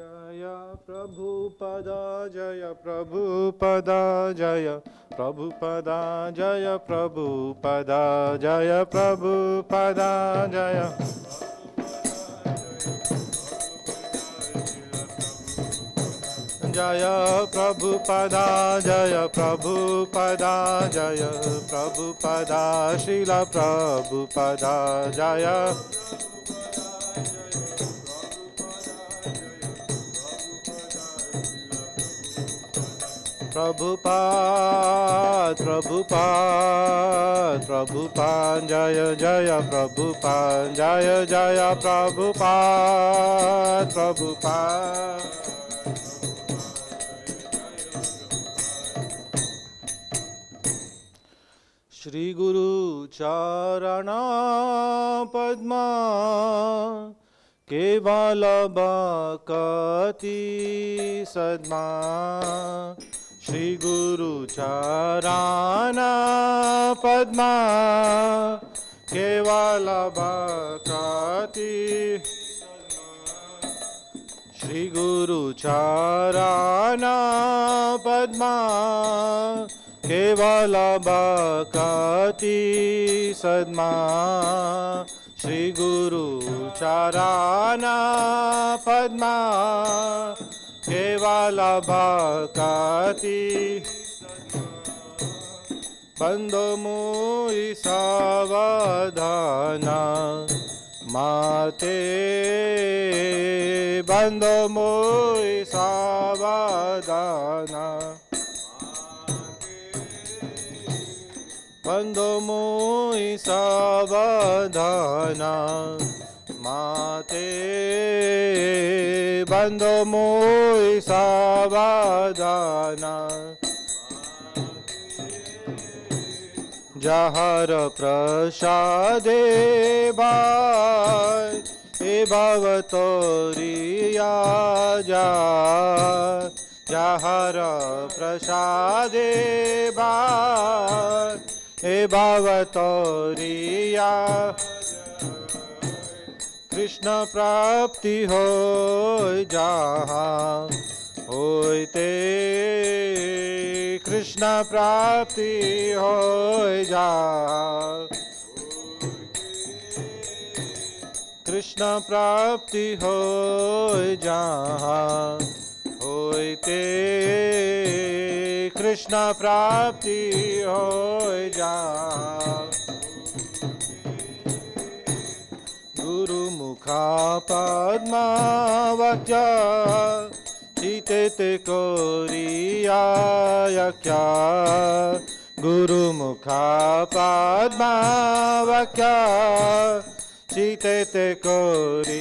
जय प्रभुपदा जय प्रभुपदा जय प्रभुपदा जय प्रभुपदा जय प्रभुपदा जय जय प्रभुपदा जय प्रभुपदा जय प्रभुपदा श्रील प्रभुपदा जय प्रभुपाद प्रभुपाद प्रभुपाद जय जय प्रभुपाद जय जय प्रभुपाद प्रभुपाद श्री गुरु चरण पद्मा केवल बकति सद्मा श्री गुरु चरण पद्मा केवल बकति श्री गुरु चरण पद्मा केवल बकति सद्मा श्री गुरु चरण पद्मा केवल बकति बंदो मुई सावधान माते बंदो मुई सावधान बंदो मुई सावधान माते बंदो मुई सावधान जहर प्रसादे भाई ए भव तोरिया जा जहर प्रसादे भाई ए भव तोरिया कृष्ण प्राप्ति हो जहाँ होते कृष्ण प्राप्ति हो जहाँ कृष्ण प्राप्ति हो जहाँ होते कृष्ण प्राप्ति हो जहाँ गुरु मुखा पद्मावत्य चिते ते कोरिया क्या गुरु मुखा पद्मावत्य चिते ते कोरी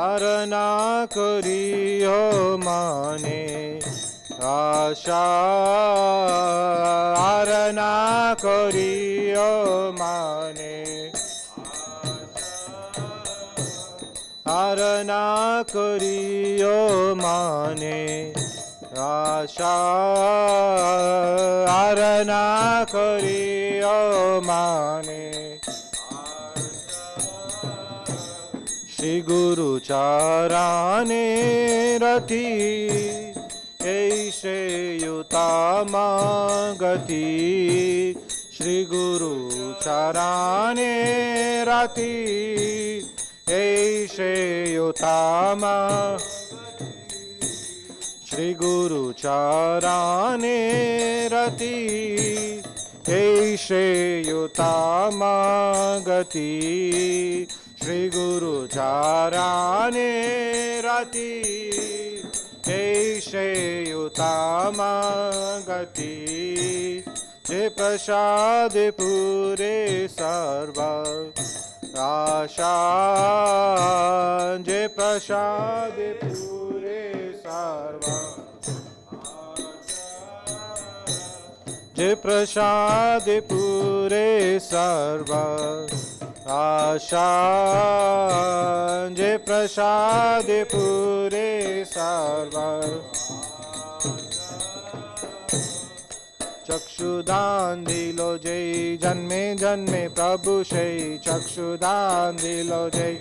आरना करियो माने आशा आरना करियो माने आरना करियो माने आशा आरना करियो माने श्री गुरु चरणे रति ऐसे युतामा गति श्री गुरु चरणे रति ऐसे युतामा श्री गुरु चरणे रति ऐसे युतामा गति श्री गुरु चरणे रति ऐसे युतामा गति जे प्रसाद पूरे सर्व आशा जे प्रसाद पूरे सर्व जे प्रसाद पूरे सर्व आशा जे प्रसाद पूरे सर्व चक्षुदान दिलो जय जन्मे जन्मे प्रभु से चक्षुदान दिलो जय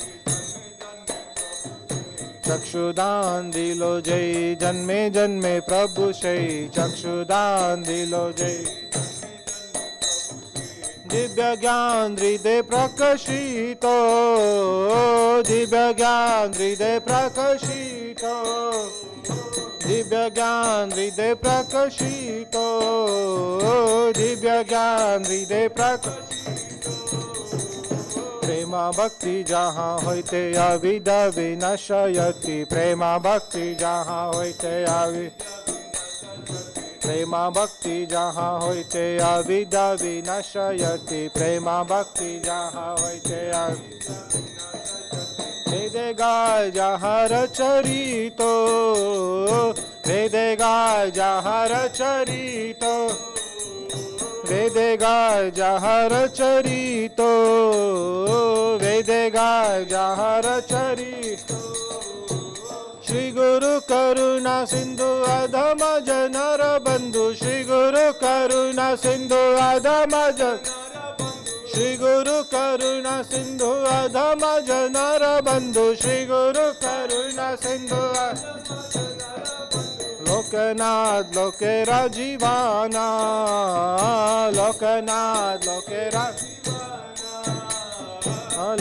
चक्षुदान दिलो जय जन्मे जन्मे प्रभु शै चक्षुदान दिलो जय दिव्य ज्ञान हृदय प्रकाशितो दिव्य ज्ञान हृदय प्रकाशितो दिव्य ज्ञान हृदय प्रकाशितो दिव्य ज्ञान हृदय प्रकाशितो प्रेमा भक्ति जहाँ होते अविद्या विनाशयति प्रेमा भक्ति जहाँ होते प्रेमा भक्ति जहाँ होते अविद्या विनाशयति प्रेमा भक्ति जहाँ होते वेदे गाय जहाँ रचरितो वेदे गाय जहाँ रचरितो वेदे गाय जहाँ रचरितो वेदे गाय जहाँ रचरितो श्री गुरु करुणा सिंधु अधम जनर बंधु श्री गुरु करुणा सिंधु अधम जन श्री गुरु करुणा सिंधु अधम जनर बंधु श्री गुरु करुणा सिंधु लोकनाथ लोके राजीवाना लोकनाथ लोके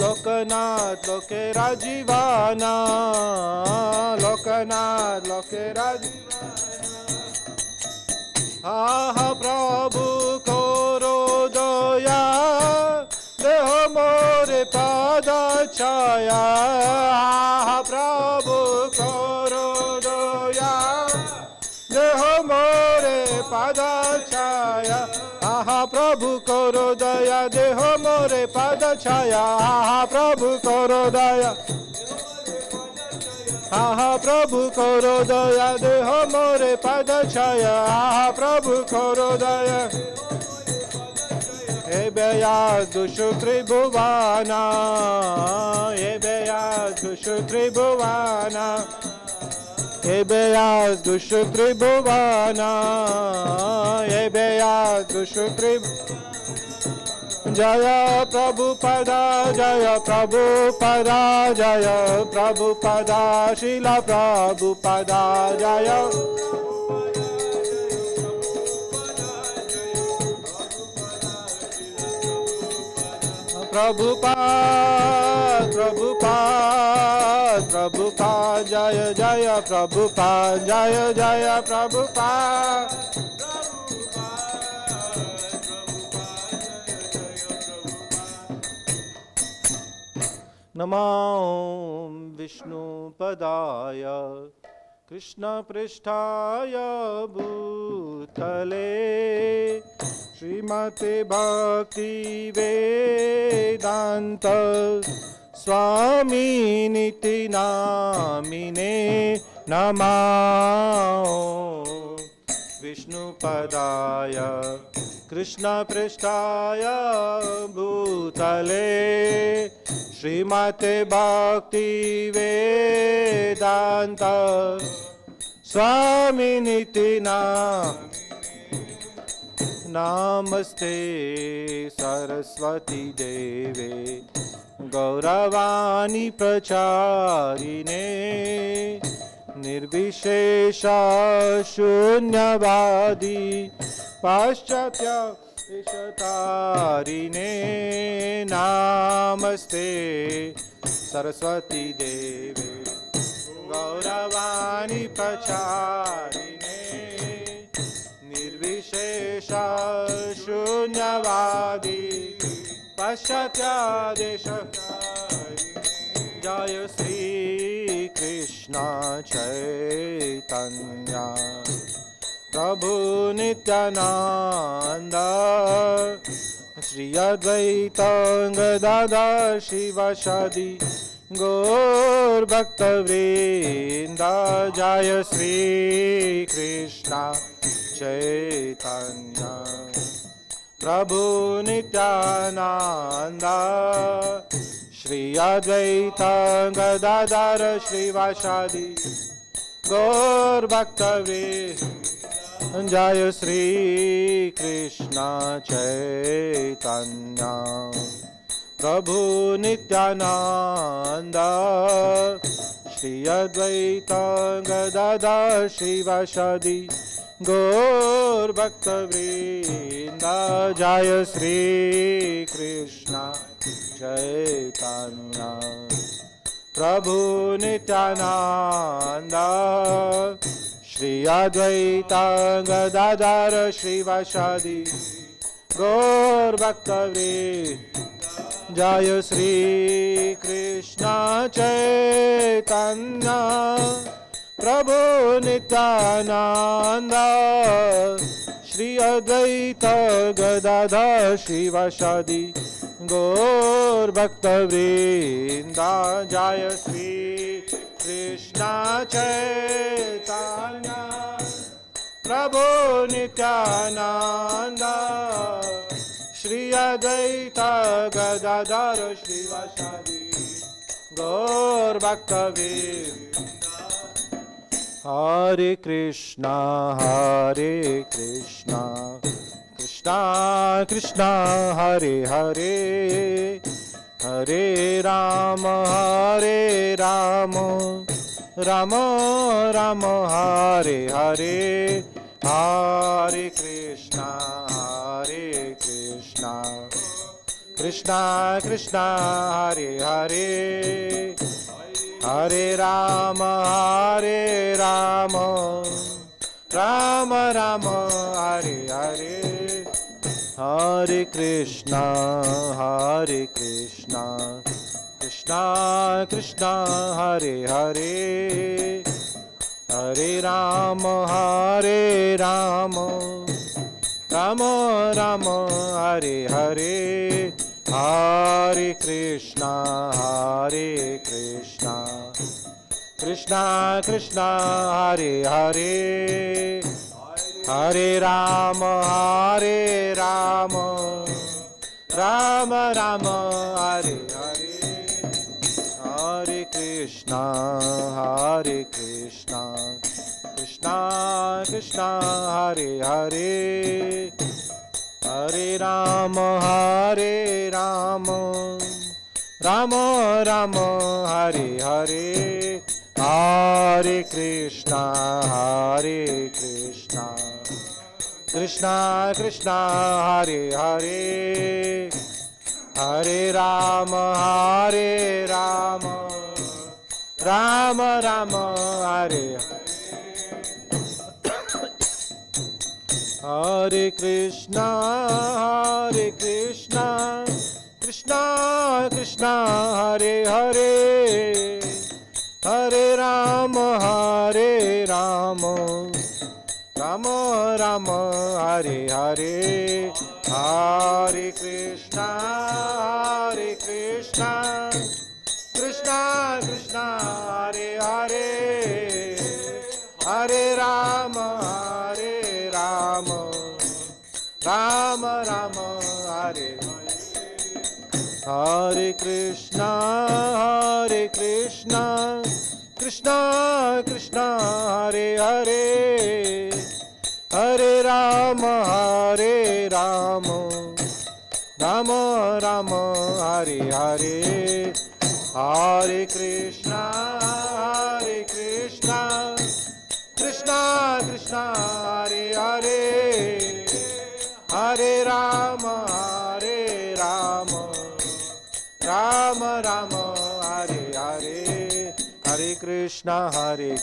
लोकनाथ लोके राजीवाना लोकनाथ लोके हा प्रभु करो दया देह मोरे पाद छाया प्रभु करो दया देह मोरे पाद छाया आहा प्रभु करो दया देह मोरे पाद छाया आहा प्रभु करो दया आहा प्रभु करो दया देह मोरे पाद छाया आहा प्रभु करो दया हे बेया दुषु त्रिभुवाना हे बेया दुषु त्रिभुवाना हे बेया दुषु त्रिभुवाना हे बेया दुषु जय प्रभुपदा जय प्रभुपदा जय प्रभुपदा श्रीला प्रभुपदा जय प्रभुपाद प्रभुपाद प्रभुपाद जय जय प्रभुपाद जय जय प्रभुपाद नमो विष्णुपदाय कृष्णपृष्ठाय भूतले श्रीमते भक्ति वेदांत स्वामिनिति नामिने नमः विष्णुपदाय कृष्णपृष्ठाय भूतले श्रीमते भक्ति वेदांत स्वामिनिति नमस्ते सरस्वती देवे गौरवाणी प्रचारिणे निर्विशेष शून्यवादी पाश्चात्य तारिणे नमस्ते सरस्वती देवे गौरवाणी प्रचारिणे निर्विशेष शून्यवादी पाश्चात्यादेश जय श्री कृष्ण चैतन्य प्रभु नित्यानंद श्री अद्वैत गदाधर शिवासादि गौर भक्तवृंद जय श्री कृष्ण चैतन्य प्रभु नित्यानंद श्री अद्वैत गदाधर श्रीवासादि गौर भक्तवृंद जय श्री कृष्ण चैतन्य प्रभु Nityanand Shri Advaita Gadadhar Shivasadi Gaur Bhakta Vrinda Jaya Shri Krishna Chaitanya Prabhu Nityananda Shri Advaita Gadadhar Shivasadi Gaur Bhakta Vrinda Jaya Shri Krishna Chaitanya Prabhu Nityananda Shri Advaita Gadadhar Shivasadi Gaur Bhakta Vrinda Jaya Shri Krishna Chaitanya Prabhu Nityananda Shri Advaita Gadadhar Shivasadi Gaur Bhakta Vrinda Hare Krishna Hare Krishna Krishna Krishna Hare Hare Hare Rama Hare Rama Rama Rama Hare Hare Hare Krishna Hare Krishna Krishna Krishna Hare Hare Hare Rama Hare Rama Rama Rama Hare Hare Hare Krishna Hare Krishna Krishna Krishna Hare Hare Hare Rama Hare Rama Rama Rama Hare Hare Hare Krishna Hare Krishna Krishna Krishna Hare Hare Hare Rama Hare Rama Rama Rama Hare Hare Hare Krishna Hare Krishna Krishna Krishna Hare Hare Hare Rama Hare Rama Rama Rama Hare Hare Hare Krishna Hare Krishna Krishna Krishna Hare Hare Hare Rama Hare Rama Rama Rama Hare Hare Krishna Krishna Krishna Hare Hare Hare Rama Hare Rama Rama Rama Hare Hare Hare Krishna Krishna Krishna Hare Hare Hare Rama Hare Rama Rama Rama Hare Hare Krishna Krishna Krishna Hare Hare Hare Rama Hare Rama Rama Rama Hare Hare Hare Krishna Krishna Krishna Hare Hare Hare Rama Rama Rama Hare Hare Hare Krishna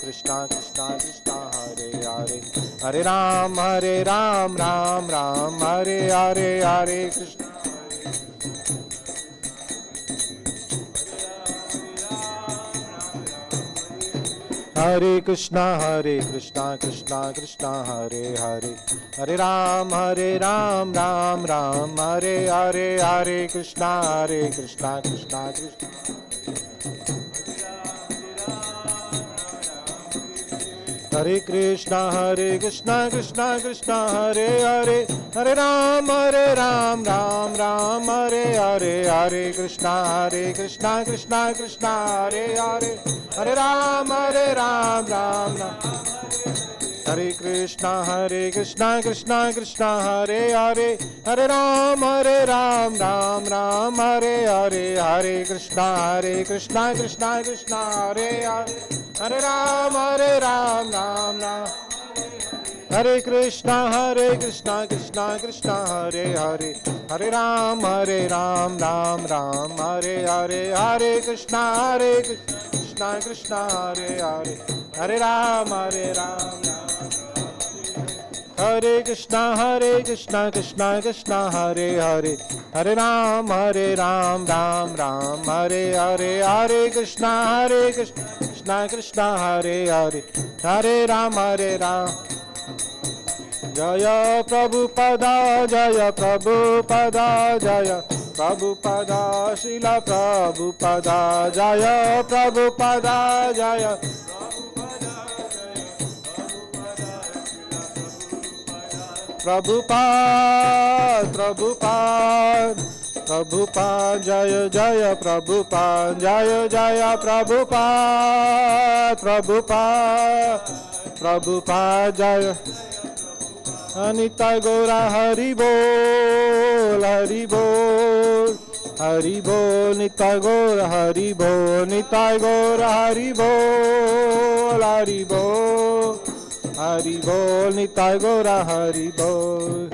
Krishna Krishna Hare Hare Hare Ram Ram Ram Hare Hare Hare Krishna Hare Krishna Krishna Krishna Hare Hare Hare Ram Ram Ram Hare Hare Hare Krishna Krishna Krishna Hare Krishna Krishna Krishna Hare Hare Hare Ram Ram Ram Hare Hare Hare Krishna Krishna Hare Hare Hare Ram Ram Hare Krishna Krishna Krishna Hare Hare, Hare Ram Ram Ram Hare Hare, Hare Krishna Krishna Krishna Hare Hare, Hare Ram Ram Ram. Hare Krishna Krishna Krishna Hare Hare, Hare Ram Ram Ram Hare Hare, Hare Krishna Krishna Hare Hare, Hare Ram Ram. Hare Krishna Krishna Krishna Hare Hare, Hare Ram Ram Ram Hare Hare, Hare Krishna Krishna Hare Hare, Hare Ram Ram. Jaya Prabhupada Jaya Prabhupada Jaya Prabhupada Srila Prabhupada Jaya Prabhupada Jaya Prabhupada Prabhupada Prabhupada Jaya Jaya Prabhupada Jaya Jaya Prabhupada Prabhupada Prabhupada Jaya Anita Gora Hari Bol Hari Bol Hari Bol Nita Gora Hari Bol Nita Gora Hari Bol Hari Bol Hari Bol Nita Gora Hari Bol.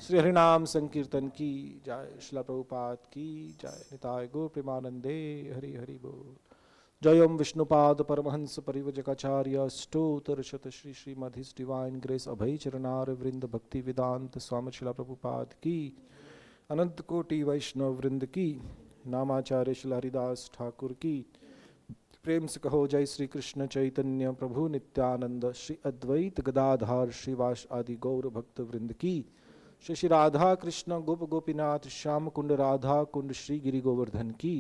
Shri हरिनाम संकीर्तन की जय, श्रील प्रभुपाद की जय, निताय गौर प्रेमानंदे हरि हरि बोल। जयम विष्णुपाद परमहंस परिव्रजकाचार्य स्तोत्र शत Shri Shrimad his divine grace Abhay Charanaravinda Bhakti वेदांत स्वामी श्रील प्रभुपाद की, अनंत कोटि वैष्णव वृंद की, नामाचार्य श्री हरिदास ठाकुर की। प्रेम से कहो जय श्री कृष्ण चैतन्य प्रभु नित्यानंद, श्री अद्वैत गदाधार श्रीवास आदि गौर भक्त वृंद की। श्री श्री राधा कृष्ण गोप गोपीनाथ श्याम कुंड राधा कुंड श्री गिरि गोवर्धन की।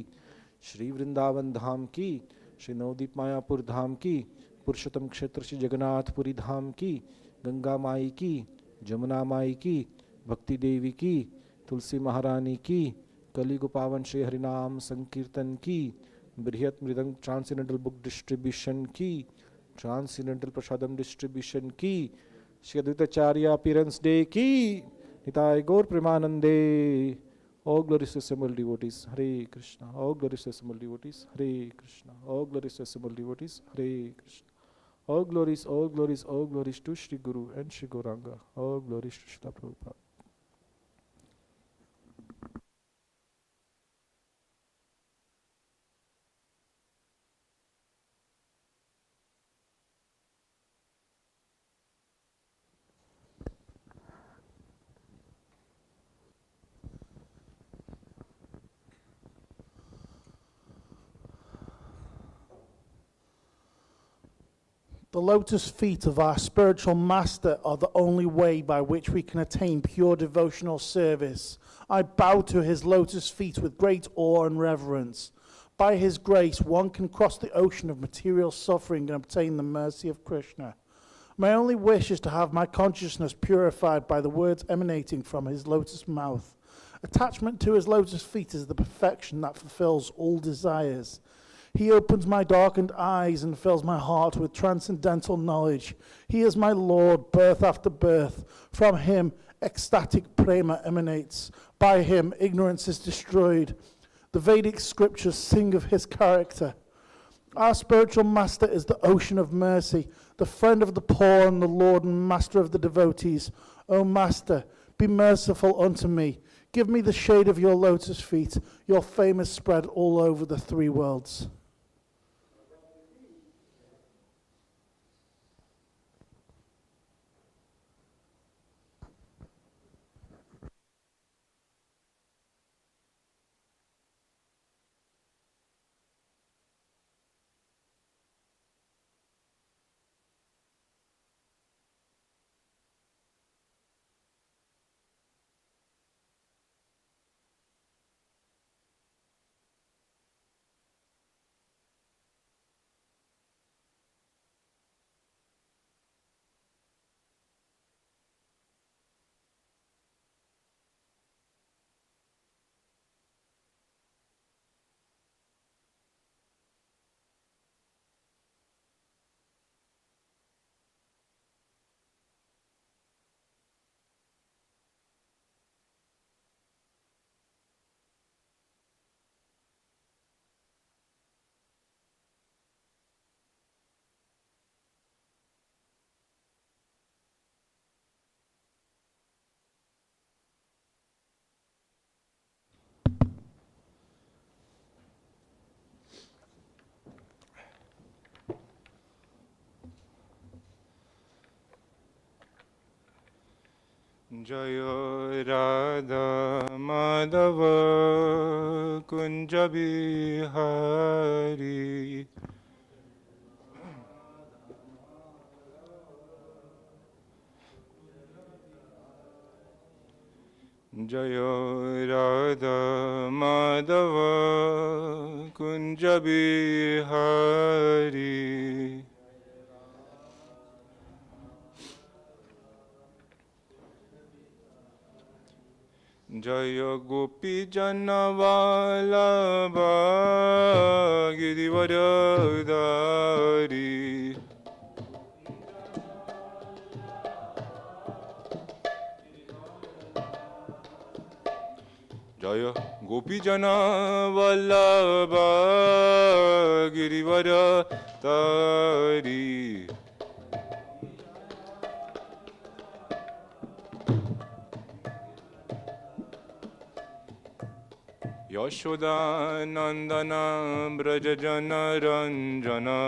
श्री वृंदावन धाम की, श्री नवदीप मायापुर धाम की, पुरुषोत्तम क्षेत्र श्री जगन्नाथपुरी धाम की, गंगा माई की, जमुना माई की, भक्ति देवी की, तुलसी महारानी की, कली पावन श्री हरिनाम संकीर्तन की, बृहत मृदंग ट्रांसेंडेंटल बुक डिस्ट्रीब्यूशन की, ट्रांसेंडेंटल प्रसादम डिस्ट्रीब्यूशन की, श्री अद्वैत आचार्य अपीयरेंस डे की। निताय गौर प्रेमानंदे। All glories to assembled devotees, Hare Krishna. All glories to assembled devotees, Hare Krishna. All glories to assembled devotees, Hare Krishna. All glories to Shri Guru and Shri Gauranga. All glories to Srila Prabhupada. The lotus feet of our spiritual master are the only way by which we can attain pure devotional service. I bow to his lotus feet with great awe and reverence. By his grace, one can cross the ocean of material suffering and obtain the mercy of Krishna. My only wish is to have my consciousness purified by the words emanating from his lotus mouth. Attachment to his lotus feet is the perfection that fulfills all desires. He opens my darkened eyes and fills my heart with transcendental knowledge. He is my Lord, birth after birth. From him, ecstatic prema emanates. By him, ignorance is destroyed. The Vedic scriptures sing of his character. Our spiritual master is the ocean of mercy, the friend of the poor and the Lord and master of the devotees. O Master, be merciful unto me. Give me the shade of your lotus feet. Your fame is spread all over the three worlds. Jaya Radha Madhava Kunja Bihari. Jaya Radha Madhava Kunja Bihari. Jaya Gopi Janavalabha Girivaradari. Jaya Gopi Janavalabha Girivaradari. Yashoda Nandana Brajajana Ranjana.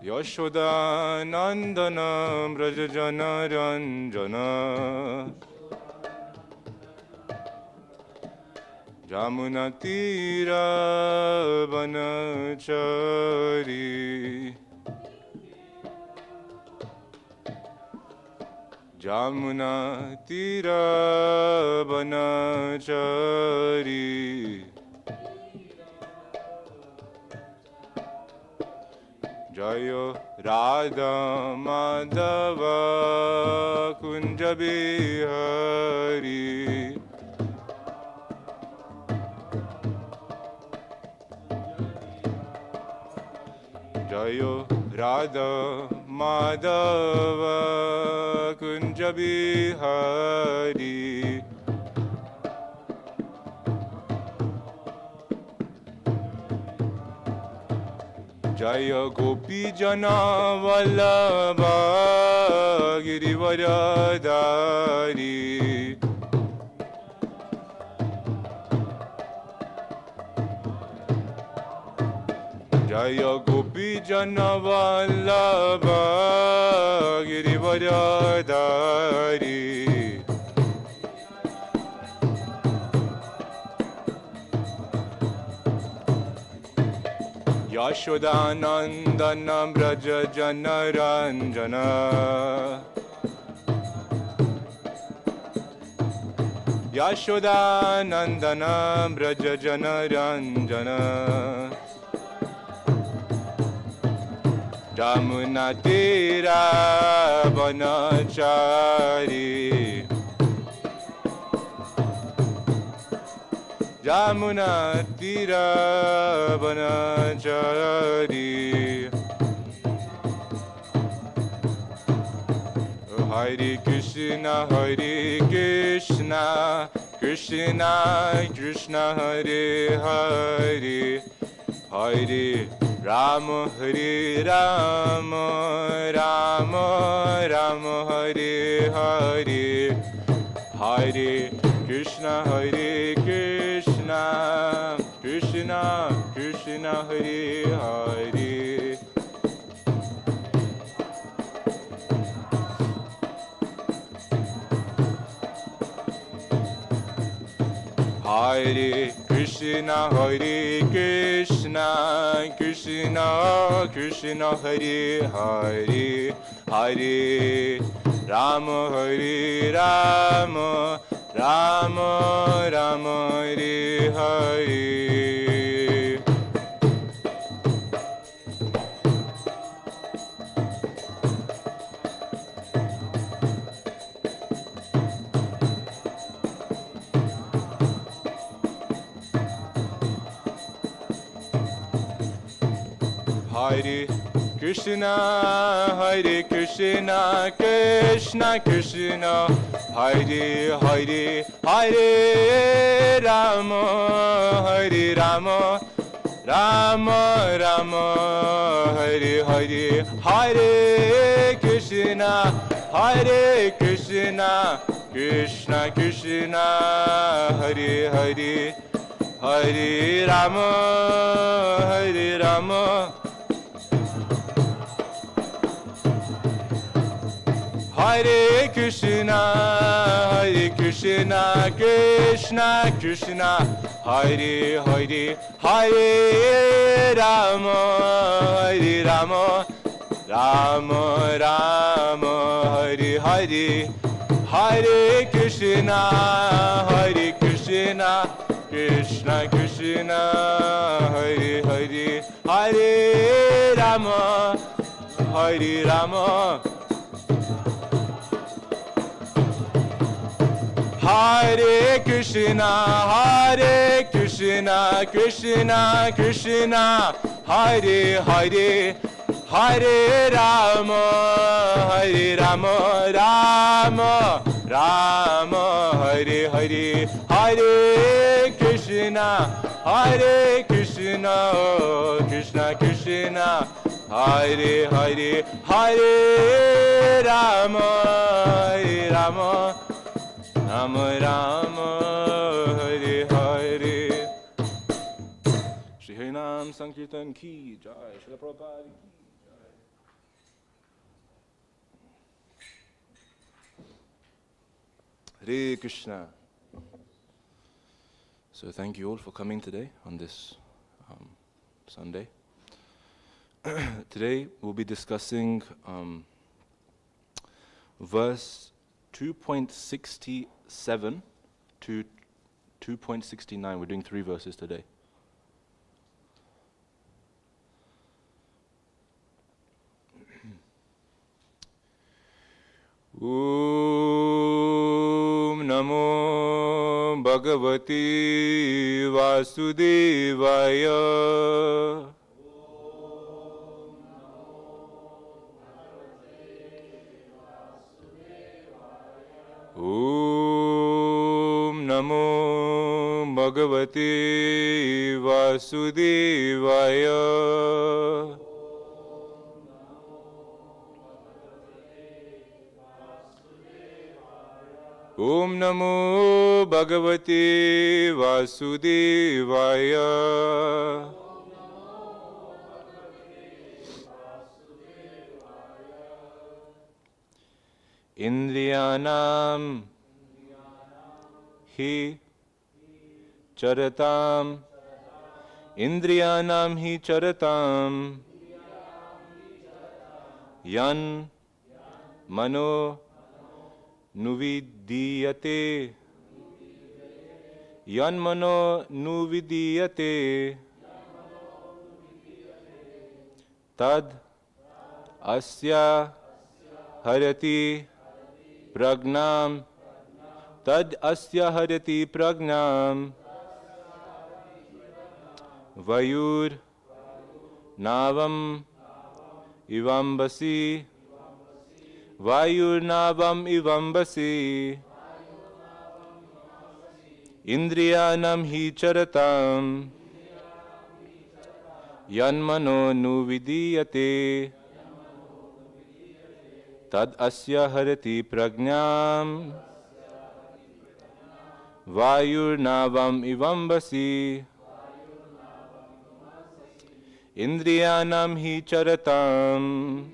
Yashoda Nandana Brajajana Ranjana. Jamuna Tira Vanachari. Jamuna Tira Vanachari. Jaya Radha Madhava Kunja Bihari. Jaya Radha Madhava Kunja Bihari. Jaya Gopi Jana Vallabha Girivaradari. Jaya Gopi Jana Vallabha Girivaradari. Yashoda Nandana Braja Jana Ranjana. Yashoda Nandana Braja Jana Ranjana. Jamuna Tira Vanachari. Jamuna Tira Vanachari. Hare Krishna, Hare Krishna, Krishna Krishna, Hare Hare, Hare Rama, Hare Rama, Rama Rama, Hare Hare, Hare Krishna, Hare Krishna, Krishna Krishna, Hare Hare. Hare Krishna, Hare Krishna, Krishna Krishna, Hare Hare, Hare Rama, Hare Rama, Rama Rama, Hare Hare. Hare Krishna, Hare Krishna, Krishna Krishna, Hare Hare, Hare Rama, Hare Rama, Rama Rama, Hare Hare, Hare Krishna, Hare Krishna, Krishna Krishna, Hare Hare, Hare Rama, Hare Rama, Hare Krishna, Hare Krishna, Krishna Krishna, Hare Hare, Hare Rama, Hare Rama, Rama Rama, Hare Hare, Hare Krishna, Hare Krishna, Krishna Krishna, Hare Hare, Hare Rama, Hare Rama, Hare Krishna, Krishna Krishna, Hare Hare, Hare Rama, Rama Rama, Hare Hare, Hare Krishna, Krishna Krishna, Hare Hare, Hare Rama, Rama Rama, Hare Hare. Shri Harinam Sankirtan ki jai, Srila Prabhupada ki jai. Hare Krishna. So thank you all for coming today on this Sunday. Today we'll be discussing verse 2.67 to 2.69. We're doing 3 verses today. Om Namo Bhagavati Vasudevaya. Om Namo Bhagavate Vasudevaya. Om Namo Bhagavate Vasudevaya. Indriyanam hi charatam, Indriyanam hi charatam, yan mano nuvidiyate, yan mano nuvidiyate, tad asya harati pragnam, tad asya harati pragnam, vayur navam ivambasi, vayur navam ivambasi, indriyanam hi charatam, yanmano nuvidiyate, tad asya harati pragnam, vayur navam ivambasi, indriyanam hi charatam,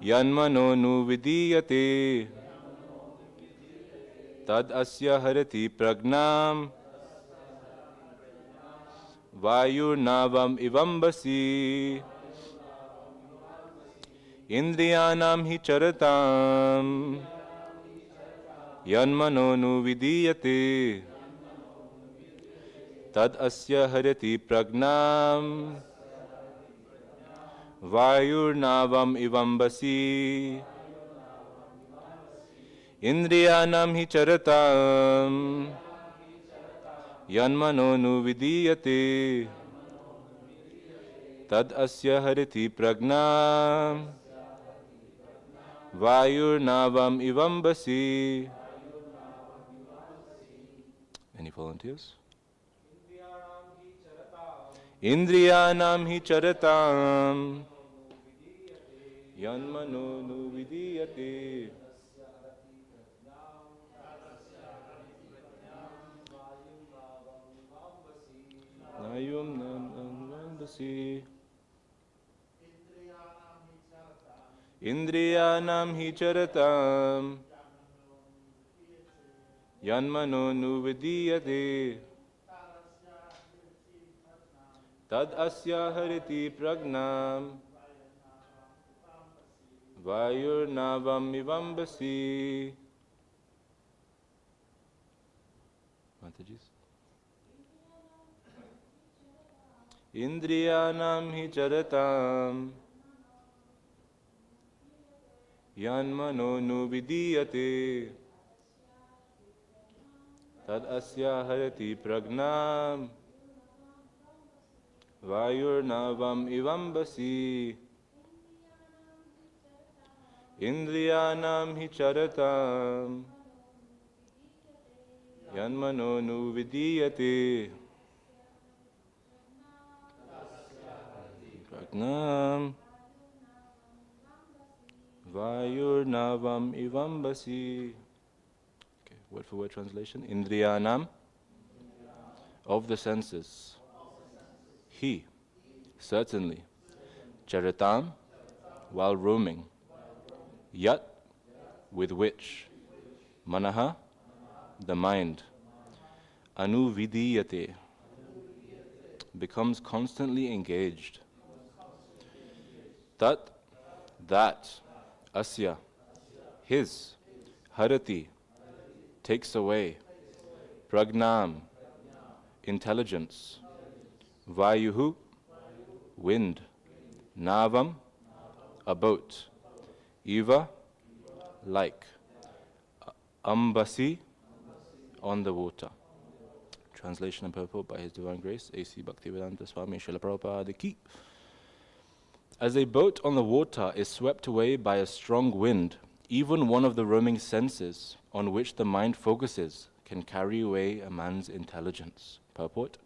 yanmano nuvidiyate, tad asya harati pragnam, vayur navam ivambasi, indriyanam hi charatam, yanmano nuvidiyate, tad asya harati pragnam, vayur navam ivambasi, indriyanam hi charatam, yanmano nuvidiyate, tad asya harati pragnam, vayur navam ivambasi. Any volunteers? Indriyanam hi charatam, yanmano nuvidiyate, nayum nanvambasi, Indriyanam hi charatam yanmano nuvidiyate tad asya hariti pragnam vayurnavam ivambasi. Mataji's. Indriyanam hi charatam yanmano nuvidiyate tad asya harati pragnam vayurnavam ivambasi. Indriyanam hi charatam yanmano nuvidiyate pragnam vayurnavam ivambasi. Okay, word for word translation. Indriyanam, of the senses. He, certainly. Charitam, while roaming. Yat, with which. Manaha, the mind. Anuvidiyate, becomes constantly engaged. Tat, that. Asya, his. Harati, takes away. Pragnam, intelligence. Vayuhu, wind. Navam, a boat. Eva, like. Ambasi, on the water. Translation and purport by His Divine Grace, A.C. Bhaktivedanta Swami Srila Prabhupada Ki. As a boat on the water is swept away by a strong wind, even one of the roaming senses on which the mind focuses can carry away a man's intelligence. Purport.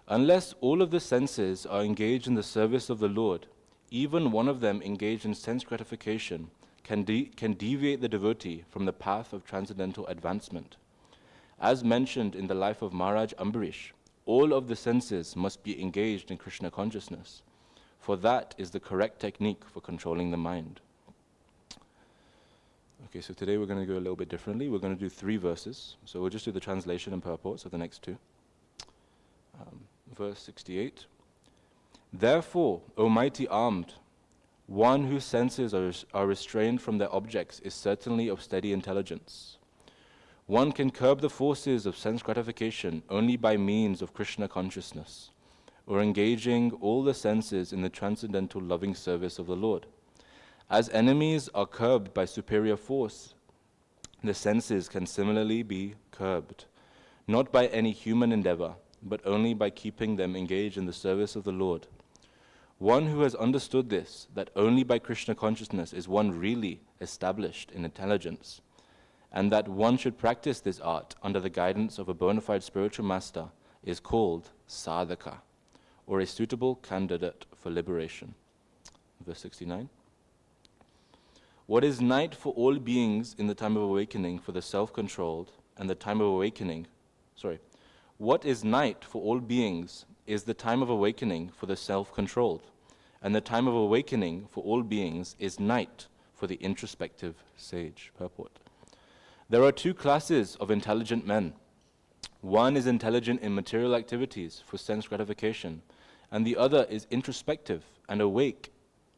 Unless all of the senses are engaged in the service of the Lord, even one of them engaged in sense gratification can deviate the devotee from the path of transcendental advancement. As mentioned in the life of Maharaj Ambarish, all of the senses must be engaged in Krishna consciousness, for that is the correct technique for controlling the mind. Okay, so today we're going to go a little bit differently. We're going to do 3 verses. So we'll just do the translation and purports of the next 2. Verse 68. Therefore, O mighty armed, one whose senses are restrained from their objects is certainly of steady intelligence. One can curb the forces of sense gratification only by means of Krishna consciousness, or engaging all the senses in the transcendental loving service of the Lord. As enemies are curbed by superior force, the senses can similarly be curbed, not by any human endeavor, but only by keeping them engaged in the service of the Lord. One who has understood this, that only by Krishna consciousness is one really established in intelligence, and that one should practice this art under the guidance of a bona fide spiritual master, is called sadhaka, or a suitable candidate for liberation. Verse 69. What is night for all beings in the time of awakening for the self-controlled, and the time of awakening, what is night for all beings is the time of awakening for the self-controlled, and the time of awakening for all beings is night for the introspective sage. Purport. There are 2 classes of intelligent men. One is intelligent in material activities for sense gratification, and the other is introspective and awake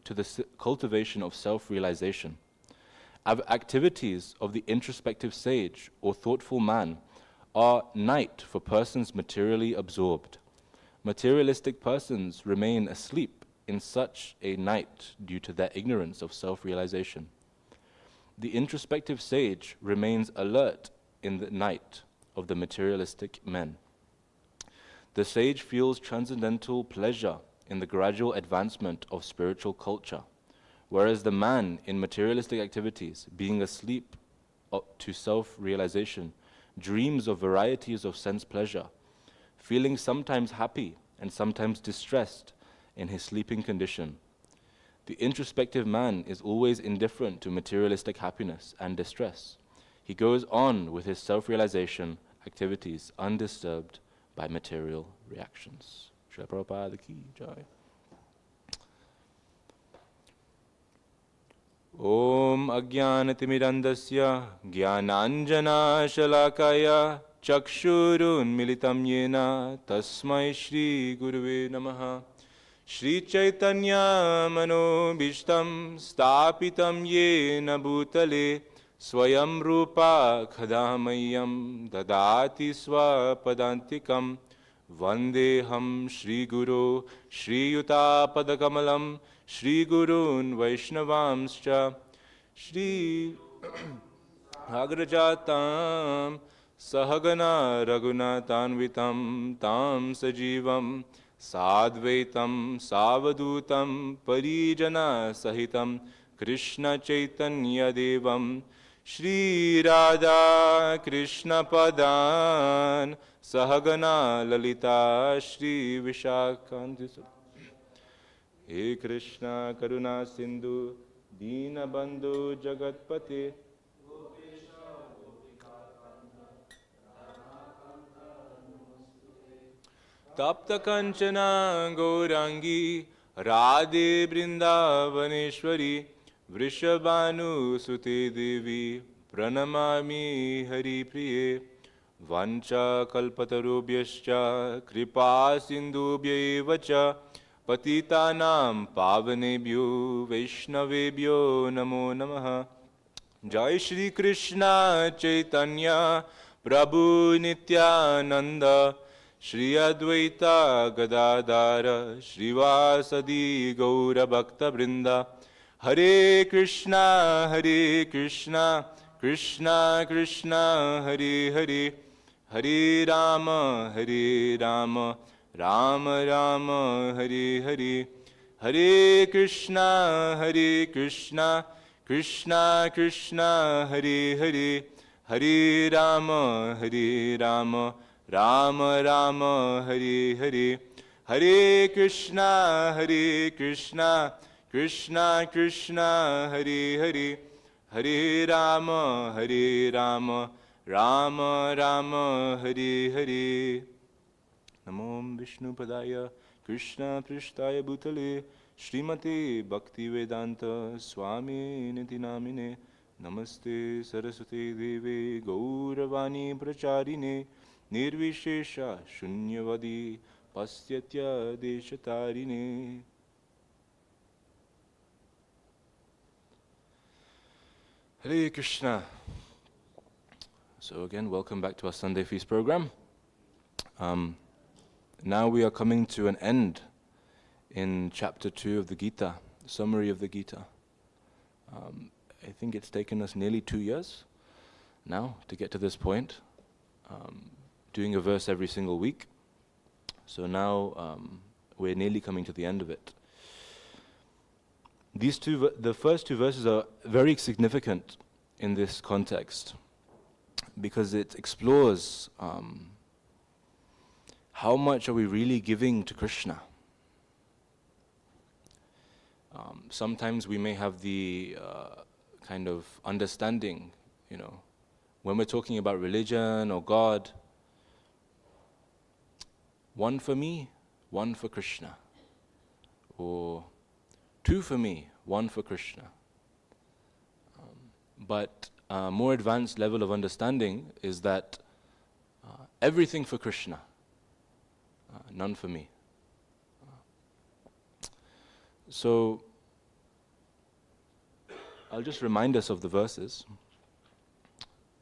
to the cultivation of self-realization. Activities of the introspective sage or thoughtful man are night for persons materially absorbed. Materialistic persons remain asleep in such a night due to their ignorance of self-realization. The introspective sage remains alert in the night of the materialistic men. The sage feels transcendental pleasure in the gradual advancement of spiritual culture, whereas the man in materialistic activities, being asleep to self-realization, dreams of varieties of sense pleasure, feeling sometimes happy and sometimes distressed in his sleeping condition. The introspective man is always indifferent to materialistic happiness and distress. He goes on with his self-realization activities undisturbed by material reactions. Srila Prabhupada Ki Jai. Om Ajnanatimirandasya Jnananjana Shalakaya Chakshurun Militam Yena Tasmai Shri Guruve Namaha Shri Chaitanya Manobishtam Stapitam Yena Bhutale Swayam Rupa Khadamayam Dadati Swapadantikam Vandeham Shri Guru Shri Yuta Padakamalam Shri Gurun Vaishnavamscha Shri Agrajatam Sahagana Raghunatanvitam Tam Sajivam Sadvaitam Savadutam Parijana Sahitam Krishna Chaitanya Devam Shri Radha Krishna Padan Sahagana Lalita Shri Vishakhanti He Krishna Karuna Sindhu Dina Bandhu Jagatpate Tapta Kanchana Gaurangi Radhe Brindavaneshwari Vrishabhanu Sute Devi Pranamami Hari Priye Vancha Kalpatarubhyascha Kripa Sindhubhya Patitanam Pavanebhyo Vaishnavebhyo Namo Namaha Jai Shri Krishna Chaitanya Prabhu Nityananda Shri Advaita Gadadara Shrivasadi Gaura Bhakta Brinda Hare Krishna Krishna Krishna Hare Hare Hare Rama Rama Rama Hare Hare Hare Krishna Krishna Krishna Hare Hare Hare Rama Rama Rama Hare Hare Hare Krishna Krishna Krishna Hare Hare Hare Rama Rama Rama Hare Hare Namo Vishnu Padaya Krishna Prishtaya Bhutale Srimate Bhakti Vedanta Swami Niti Namine Namaste Saraswati Deve Gauravani Pracharine Nirvishesha Shunyavadi Pastyatya Deshatarine. Hare Krishna. So again, welcome back to our Sunday Feast program. Now we are coming to an end in chapter 2 of the Gita, the summary of the Gita. I think it's taken us nearly 2 years now to get to this point, doing a verse every single week. So now we're nearly coming to the end of it. The first 2 verses are very significant in this context because it explores how much are we really giving to Krishna. Sometimes we may have the kind of understanding, when we're talking about religion or God, 1 for me, 1 for Krishna, or 2 for me, 1 for Krishna. But a more advanced level of understanding is that everything for Krishna, none for me. So I'll just remind us of the verses.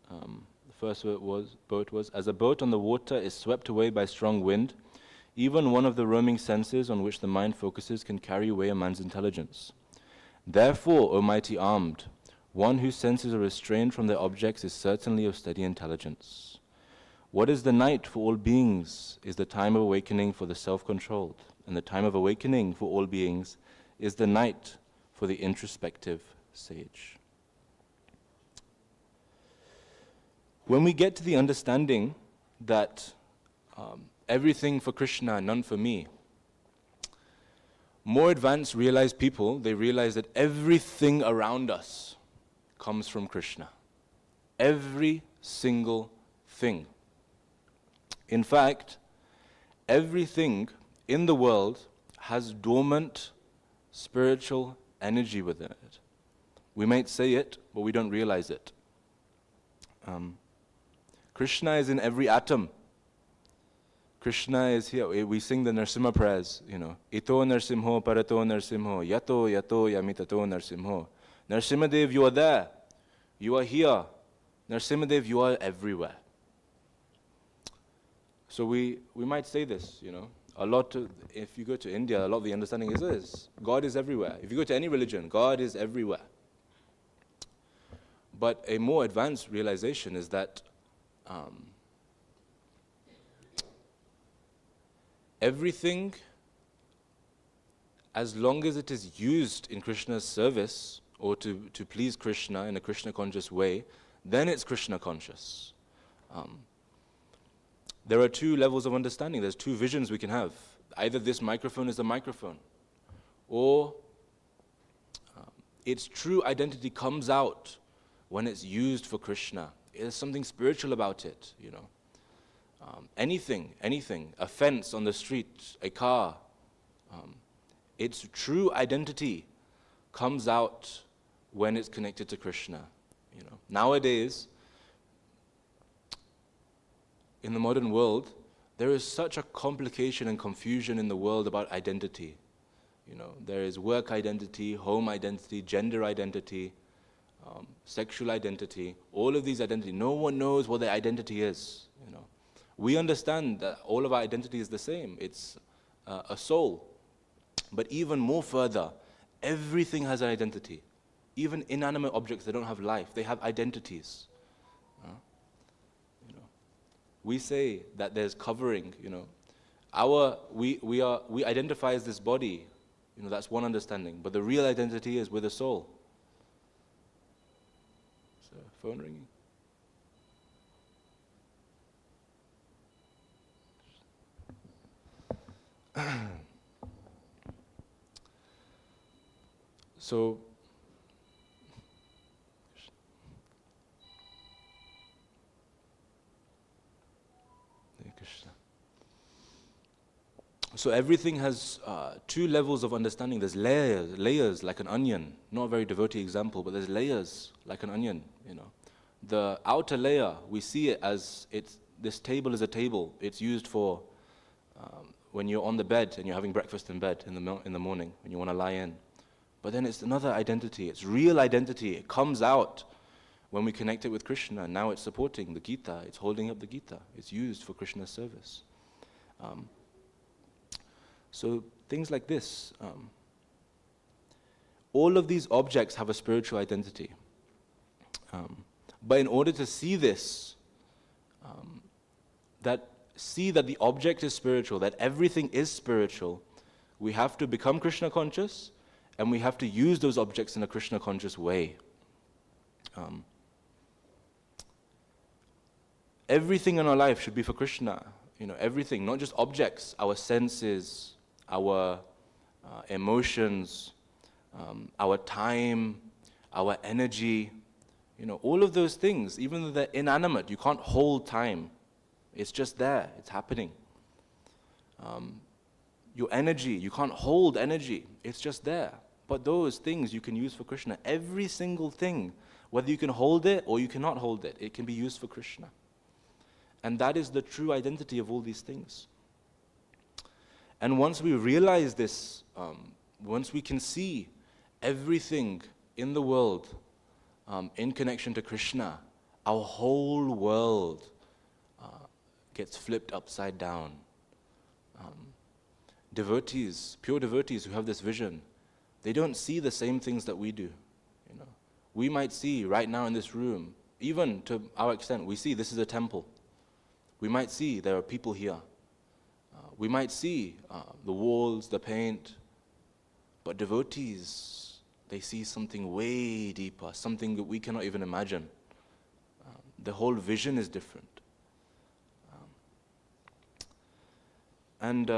The first boat was, as a boat on the water is swept away by strong wind, even one of the roaming senses on which the mind focuses can carry away a man's intelligence. Therefore, O mighty armed, one whose senses are restrained from their objects is certainly of steady intelligence. What is the night for all beings is the time of awakening for the self-controlled, and the time of awakening for all beings is the night for the introspective sage. When we get to the understanding that everything for Krishna, none for me, more advanced realized people, they realize that everything around us comes from Krishna. Every single thing. In fact, everything in the world has dormant spiritual energy within it. We might say it, but we don't realize it. Krishna is in every atom. Krishna is here. We sing the Narsimha prayers, Ito Narsimho, Parato Narsimho, Yato, Yato, Yamitato Narsimho. Narsimhadev, you are there. You are here. Narsimhadev, you are everywhere. So we might say this, a lot if you go to India, a lot of the understanding is this: God is everywhere. If you go to any religion, God is everywhere. But a more advanced realization is that everything, as long as it is used in Krishna's service or to please Krishna in a Krishna conscious way, then it's Krishna conscious. There are two levels of understanding. There's two visions we can have. Either this microphone is the microphone, or its true identity comes out when it's used for Krishna. There's something spiritual about it, Anything, a fence on the street, a car, its true identity comes out when it's connected to Krishna. Nowadays, in the modern world, there is such a complication and confusion in the world about identity. There is work identity, home identity, gender identity, sexual identity, all of these identities. No one knows what their identity is. We understand that all of our identity is the same. It's a soul. But even more further, everything has an identity. Even inanimate objects, they don't have life. They have identities. We say that there's covering. We identify as this body. That's one understanding. But the real identity is with the soul. So, phone ringing. So, Hare Krishna. So everything has two levels of understanding. There's layers like an onion. Not a very devotee example, but there's layers like an onion. The outer layer, we see it as this table is a table. It's used for when you're on the bed and you're having breakfast in bed in the morning when you want to lie in. But then it's another identity. It's real identity. It comes out when we connect it with Krishna. And now it's supporting the Gita. It's holding up the Gita. It's used for Krishna's service. So things like this. All of these objects have a spiritual identity. But in order to see this, see that the object is spiritual, that everything is spiritual, we have to become Krishna conscious, and we have to use those objects in a Krishna conscious way. Everything in our life should be for Krishna. Everything, not just objects, our senses, our emotions, our time, our energy, all of those things, even though they're inanimate, you can't hold time. It's just there, it's happening. Your energy, you can't hold energy, it's just there. But those things you can use for Krishna. Every single thing, whether you can hold it or you cannot hold it, it can be used for Krishna. And that is the true identity of all these things. And once we realize this, once we can see everything in the world in connection to Krishna, our whole world gets flipped upside down. Devotees, pure devotees who have this vision, they don't see the same things that we do. We might see right now in this room, even to our extent, we see this is a temple. We might see there are people here. We might see the walls, the paint, but devotees, they see something way deeper, something that we cannot even imagine. The whole vision is different. And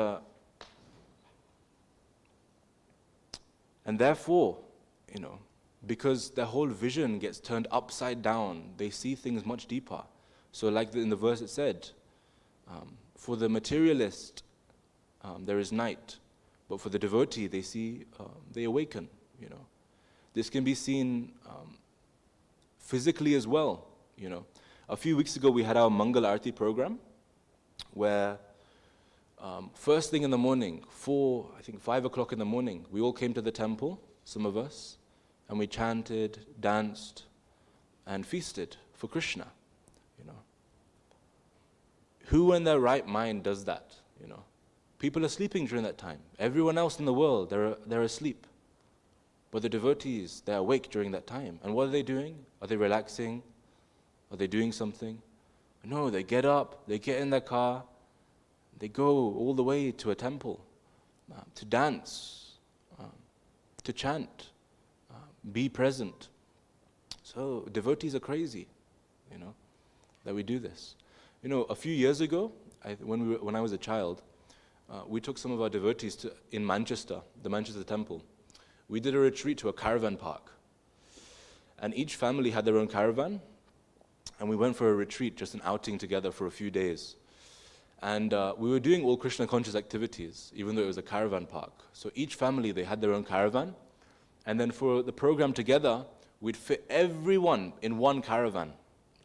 therefore, because their whole vision gets turned upside down, they see things much deeper. So like in the verse it said, for the materialist, there is night, but for the devotee, they awaken. This can be seen physically as well, you know. A few weeks ago, we had our Mangal Arati program, where first thing in the morning, 5 o'clock in the morning, we all came to the temple, some of us, and we chanted, danced, and feasted for Krishna, you know. Who in their right mind does that, you know? People are sleeping during that time. Everyone else in the world, they're asleep. But the devotees, they're awake during that time. And what are they doing? Are they relaxing? Are they doing something? No, they get up, they get in their car, they go all the way to a temple to dance, to chant, be present. So devotees are crazy, you know, that we do this. You know, a few years ago, when I was a child, we took some of our devotees in Manchester, the Manchester temple. We did a retreat to a caravan park. And each family had their own caravan. And we went for a retreat, just an outing together for a few days. And we were doing all Krishna conscious activities, even though it was a caravan park. So each family, they had their own caravan. And then for the program together, we'd fit everyone in one caravan,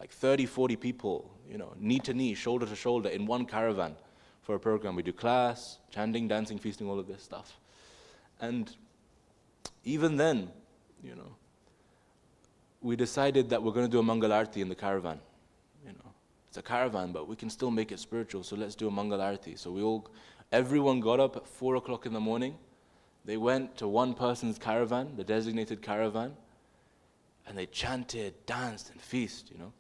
like 30, 40 people, you know, knee to knee, shoulder to shoulder, in one caravan for a program. We do class, chanting, dancing, feasting, all of this stuff. And even then, you know, we decided that we're going to do a Mangal Arati in the caravan. You know, it's a caravan, but we can still make it spiritual, so let's do a Mangal Arati. So everyone got up at 4 o'clock in the morning. They went to one person's caravan, the designated caravan, and they chanted, danced, and feast, you know.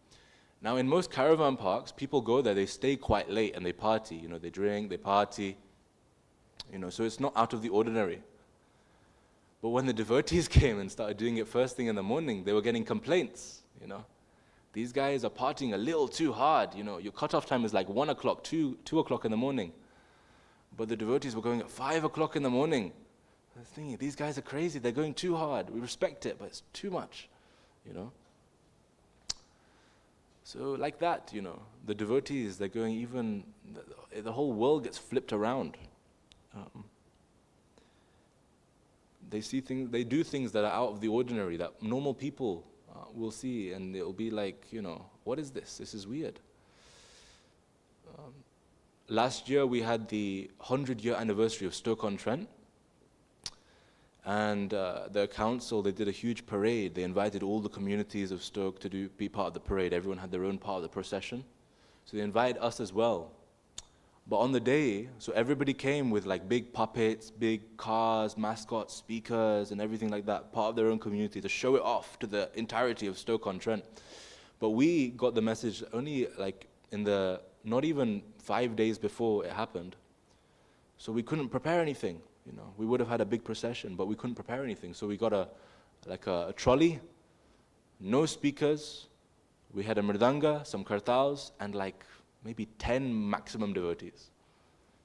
Now, in most caravan parks, people go there, they stay quite late, and they party. You know, they drink, they party. You know, so it's not out of the ordinary. But when the devotees came and started doing it first thing in the morning, they were getting complaints, you know. These guys are partying a little too hard, you know. Your cutoff time is like 1 o'clock, 2 o'clock in the morning. But the devotees were going at 5 o'clock in the morning. I was thinking, these guys are crazy, they're going too hard. We respect it, but it's too much, you know. So like that, you know, the devotees, they're going even, the whole world gets flipped around. They do things that are out of the ordinary, that normal people will see, and it'll be like, you know, what is this? This is weird. Last year we had the 100-year anniversary of Stoke-on-Trent, and the council, they did a huge parade. They invited all the communities of Stoke to be part of the parade. Everyone had their own part of the procession. So they invited us as well. But on the day, so everybody came with like big puppets, big cars, mascots, speakers, and everything like that, part of their own community, to show it off to the entirety of Stoke-on-Trent. But we got the message only like not even 5 days before it happened. So we couldn't prepare anything, you know. We would have had a big procession, but we couldn't prepare anything. So we got a trolley, no speakers. We had a mridanga, some kartals, and like maybe 10 maximum devotees.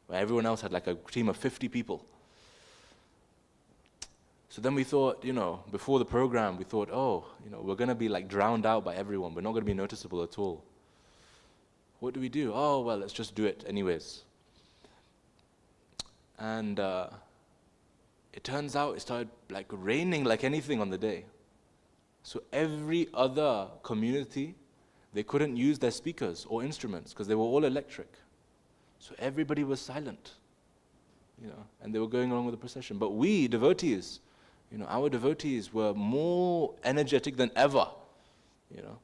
Where everyone else had like a team of 50 people. So then we thought, you know, before the program, we thought, oh, you know, we're going to be like drowned out by everyone. We're not going to be noticeable at all. What do we do? Oh, well, let's just do it anyways. And it turns out it started like raining like anything on the day. So every other community, they couldn't use their speakers or instruments because they were all electric. So everybody was silent, you know, and they were going along with the procession. But we, devotees, you know, our devotees were more energetic than ever, you know.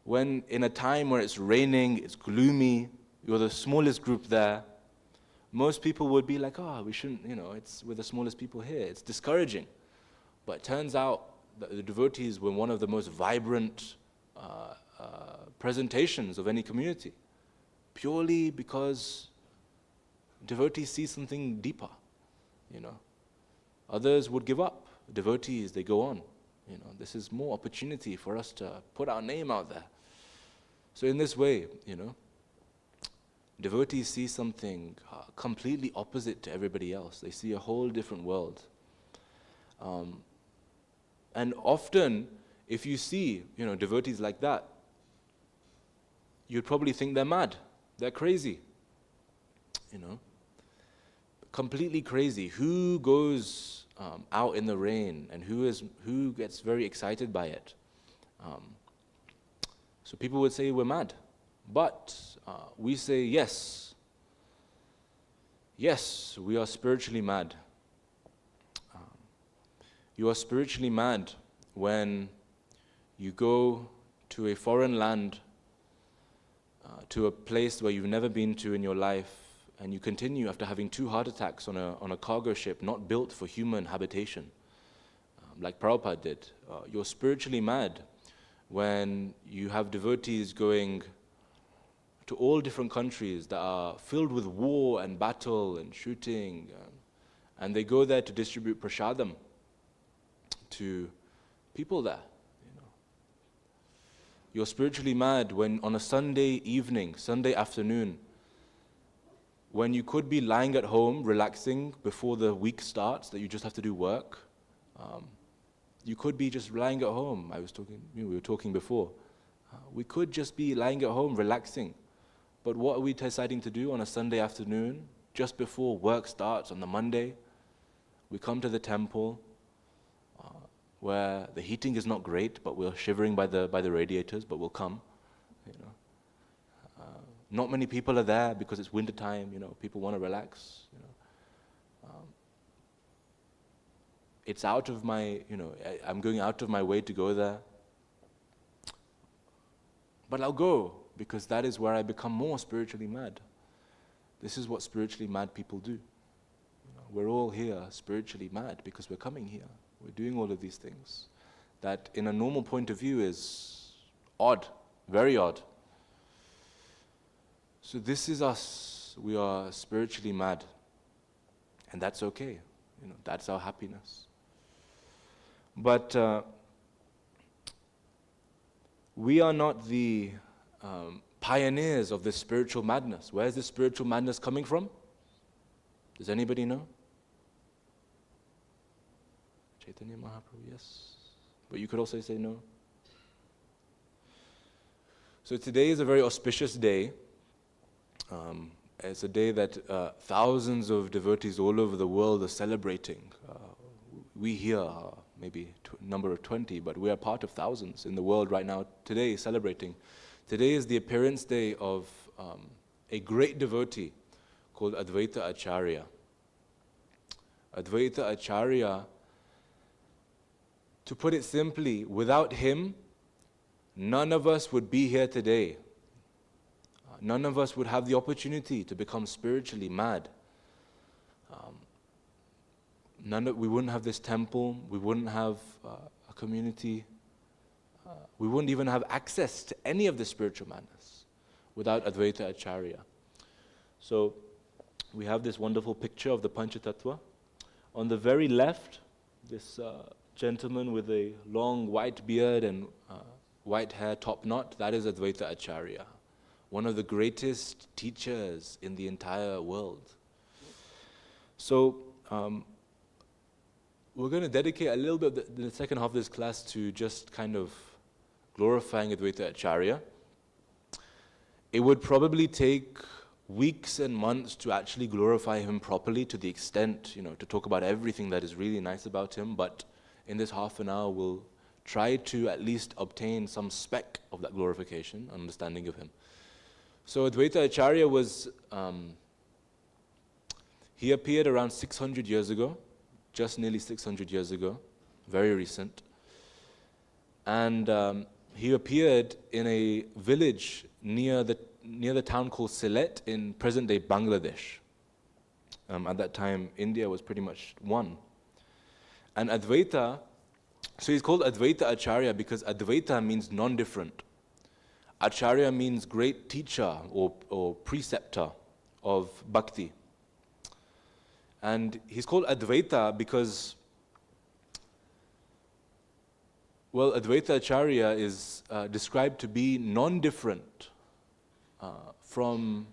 When in a time where it's raining, it's gloomy, you're the smallest group there, most people would be like, oh, we shouldn't, you know, we're the smallest people here. It's discouraging. But it turns out that the devotees were one of the most vibrant presentations of any community, purely because devotees see something deeper, you know. Others would give up. Devotees, they go on. You know, this is more opportunity for us to put our name out there. So in this way, you know, devotees see something completely opposite to everybody else. They see a whole different world. And often, if you see, you know, devotees like that, you'd probably think they're mad, they're crazy, you know, completely crazy. Who goes out in the rain and who gets very excited by it? So people would say we're mad. But we say yes. Yes, we are spiritually mad. You are spiritually mad when you go to a foreign land, to a place where you've never been to in your life, and you continue after having 2 heart attacks on a cargo ship not built for human habitation, like Prabhupada did. You're spiritually mad when you have devotees going to all different countries that are filled with war and battle and shooting, and they go there to distribute prasadam to people there. You're spiritually mad when on a Sunday evening, Sunday afternoon, when you could be lying at home, relaxing before the week starts, that you just have to do work. You could be just lying at home. We were talking before. We could just be lying at home, relaxing. But what are we deciding to do on a Sunday afternoon, just before work starts on the Monday? We come to the temple, where the heating is not great, but we're shivering by the radiators, but we'll come. Not many people are there because it's winter time. People want to relax. It's out of my, I'm going out of my way to go there. But I'll go because that is where I become more spiritually mad. This is what spiritually mad people do. We're all here spiritually mad because we're coming here. We're doing all of these things that in a normal point of view is odd, very odd. So this is us. We are spiritually mad. And that's okay. That's our happiness. But we are not the pioneers of this spiritual madness. Where is this spiritual madness coming from? Does anybody know? Chaitanya Mahaprabhu, yes. But you could also say no. So today is a very auspicious day. It's a day that thousands of devotees all over the world are celebrating. We here are maybe number of 20, but we are part of thousands in the world right now today celebrating. Today is the appearance day of a great devotee called Advaita Acharya. Advaita Acharya, to put it simply, without him, none of us would be here today. None of us would have the opportunity to become spiritually mad. We wouldn't have this temple, we wouldn't have a community, we wouldn't even have access to any of the spiritual madness without Advaita Acharya. So we have this wonderful picture of the Panchatattva. On the very left, this gentleman with a long white beard and white hair, top knot, that is Advaita Acharya, one of the greatest teachers in the entire world. So we're going to dedicate a little bit of the second half of this class to just kind of glorifying Advaita Acharya. It would probably take weeks and months to actually glorify him properly to the extent, to talk about everything that is really nice about him, but in this half an hour we'll try to at least obtain some speck of that glorification, understanding of him. So Advaita Acharya was, he appeared around 600 years ago, just nearly 600 years ago, very recent. And he appeared in a village near the town called Sylhet in present-day Bangladesh. At that time, India was pretty much one. And Advaita, so he's called Advaita Acharya because Advaita means non-different. Acharya means great teacher or preceptor of bhakti. And he's called Advaita because, well, Advaita Acharya is described to be non-different from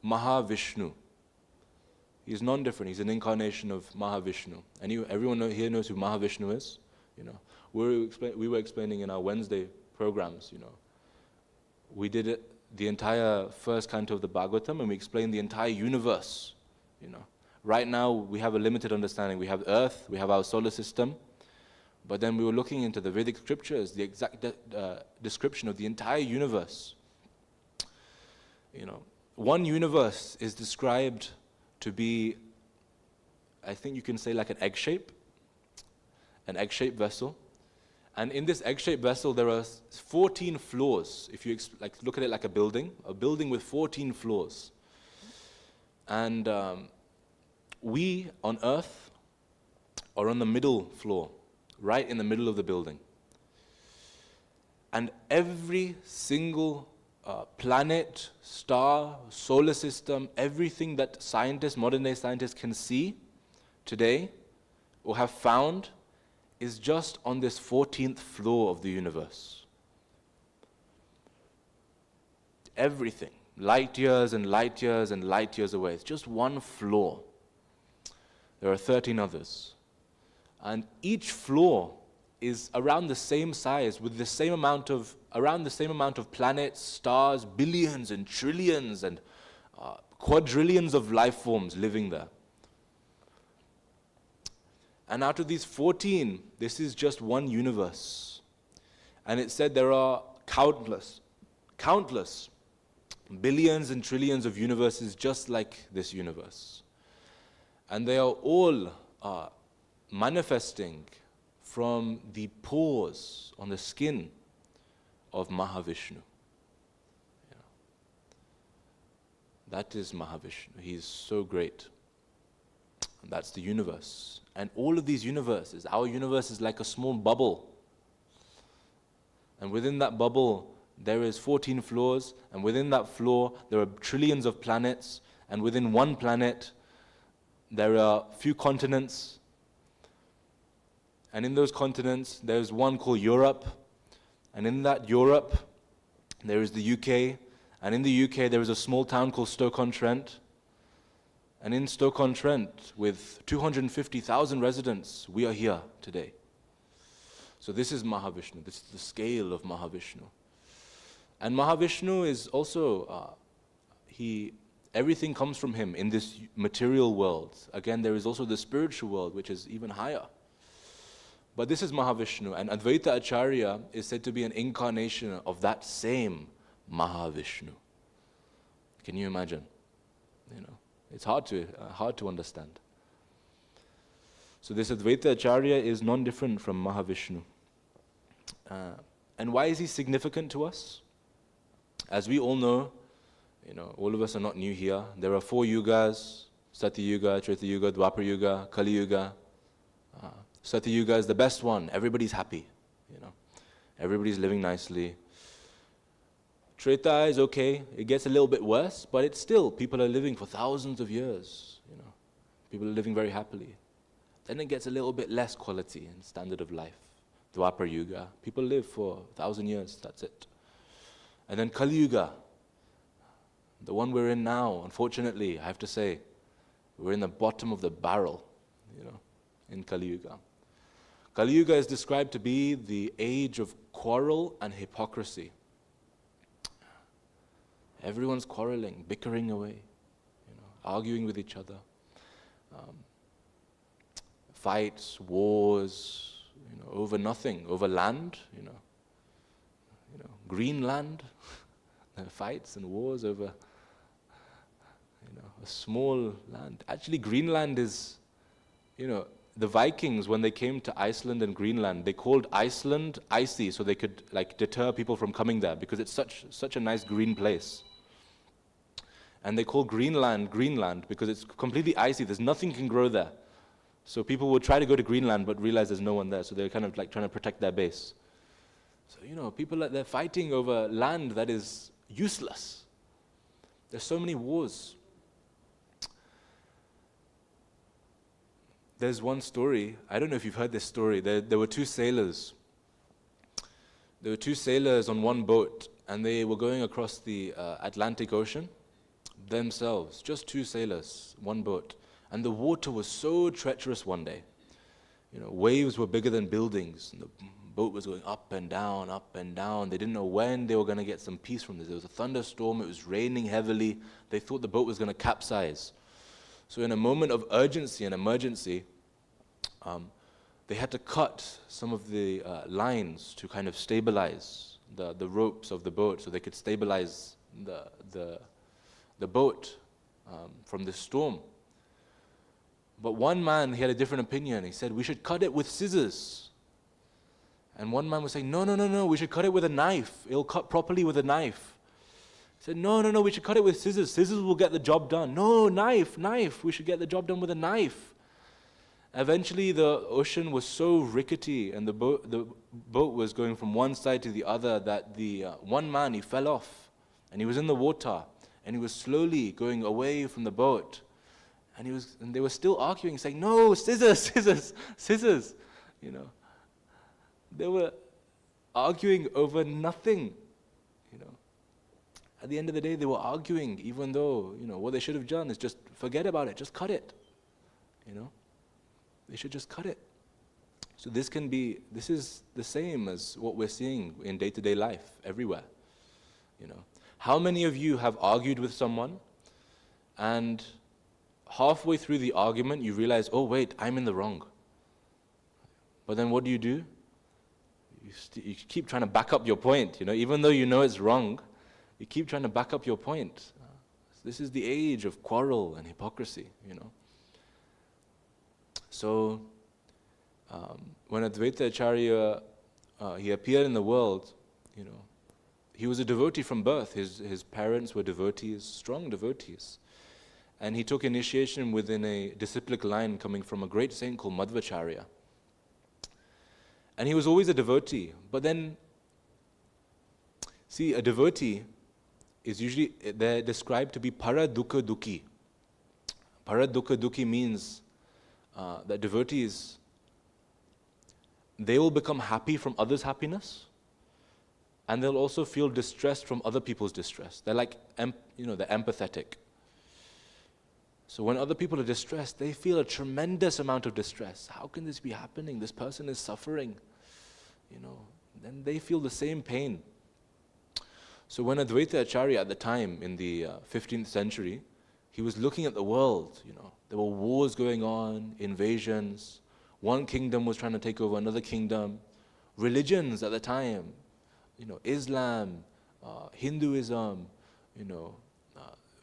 Mahavishnu. He's non-different. He's an incarnation of Mahavishnu. And everyone here knows who Mahavishnu is. We were explaining in our Wednesday programs. We did it, the entire first canto of the Bhagavatam, and we explained the entire universe. Right now we have a limited understanding. We have Earth, we have our solar system, But then we were looking into the Vedic scriptures, the exact description of the entire universe. One universe is described to be, I think you can say, like an egg-shaped vessel. And in this egg-shaped vessel, there are 14 floors. If you look at it like a building with 14 floors. And we on Earth are on the middle floor, right in the middle of the building. And every single planet, star, solar system, everything that modern day scientists can see today or have found is just on this 14th floor of the universe. Everything, light years and light years and light years away. It's just one floor. There are 13 others. And each floor is around the same size, with around the same amount of planets, stars, billions and trillions and quadrillions of life forms living there. And out of these 14, this is just one universe. And it said there are countless billions and trillions of universes just like this universe. And they are all manifesting from the pores on the skin of Mahavishnu. That is Mahavishnu. He is so great. And that's the universe. And all of these universes, our universe is like a small bubble. And within that bubble, there is 14 floors. And within that floor, there are trillions of planets. And within one planet, there are few continents. And in those continents, there's one called Europe. And in that Europe, there is the UK. And in the UK, there is a small town called Stoke-on-Trent. And in Stoke-on-Trent, with 250,000 residents, we are here today. So this is Mahavishnu. This is the scale of Mahavishnu. And Mahavishnu is also, everything comes from him in this material world. Again, there is also the spiritual world, which is even higher. But this is Mahavishnu, and Advaita Acharya is said to be an incarnation of that same Mahavishnu. Can you imagine? It's hard to understand. So this Advaita Acharya is non-different from Mahavishnu. And why is he significant to us? As we all know, all of us are not new here. There are 4 yugas: Satya Yuga, Treta Yuga, Dwapara Yuga, Kali Yuga. Satya Yuga is the best one. Everybody's happy. Everybody's living nicely. Treta is okay. It gets a little bit worse, but it's still, people are living for thousands of years. People are living very happily. Then it gets a little bit less quality and standard of life. Dwapara Yuga, people live for 1,000 years, that's it. And then Kali Yuga, the one we're in now, unfortunately, I have to say, we're in the bottom of the barrel, in Kali Yuga. Kali Yuga is described to be the age of quarrel and hypocrisy. Everyone's quarreling, bickering away, arguing with each other. Fights, wars, over nothing, over land, Greenland. Fights and wars over, a small land. Actually, Greenland is, the Vikings, when they came to Iceland and Greenland, they called Iceland icy so they could deter people from coming there because it's such a nice green place. And they call Greenland Greenland because it's completely icy. There's nothing can grow there. So people would try to go to Greenland but realize there's no one there. So they're kind of trying to protect their base. So, people, they're fighting over land that is useless. There's so many wars. There's one story, I don't know if you've heard this story. There were 2 sailors. There were 2 sailors on one boat, and they were going across the Atlantic Ocean themselves, just 2 sailors, one boat. And the water was so treacherous one day. Waves were bigger than buildings, and the boat was going up and down, up and down. They didn't know when they were going to get some peace from this. There was a thunderstorm, it was raining heavily. They thought the boat was going to capsize. So in a moment of urgency and emergency, they had to cut some of the lines to kind of stabilize the ropes of the boat so they could stabilize the boat from the storm. But one man, he had a different opinion. He said, we should cut it with scissors. And one man was saying, no, we should cut it with a knife. It'll cut properly with a knife. He said, no, we should cut it with scissors. Scissors will get the job done. No, knife. We should get the job done with a knife. Eventually, the ocean was so rickety and the boat was going from one side to the other that the one man, he fell off. And he was in the water. And he was slowly going away from the boat. And they were still arguing, saying, no, scissors. You know. They were arguing over nothing. You know. At the end of the day, they were arguing, even though, what they should have done is just forget about it, just cut it. You know. They should just cut it. So this is the same as what we're seeing in day-to-day life, everywhere. You know. How many of you have argued with someone and halfway through the argument you realize, oh wait, I'm in the wrong. But then what do? You keep trying to back up your point, even though you know it's wrong, you keep trying to back up your point. This is the age of quarrel and hypocrisy, So, when Advaita Acharya, he appeared in the world, he was a devotee from birth. His parents were devotees, strong devotees. And he took initiation within a disciplic line coming from a great saint called Madhvacharya. And he was always a devotee. But then, see, a devotee is usually, they're described to be para dukkha dukhi. Para dukkha dukhi means that devotees, they will become happy from others' happiness, and they'll also feel distressed from other people's distress. They're like, they're empathetic. So when other people are distressed, they feel a tremendous amount of distress. How can this be happening? This person is suffering. Then they feel the same pain. So when Advaita Acharya at the time, in the 15th century, he was looking at the world, there were wars going on, invasions. One kingdom was trying to take over another kingdom. Religions at the time, Islam, Hinduism,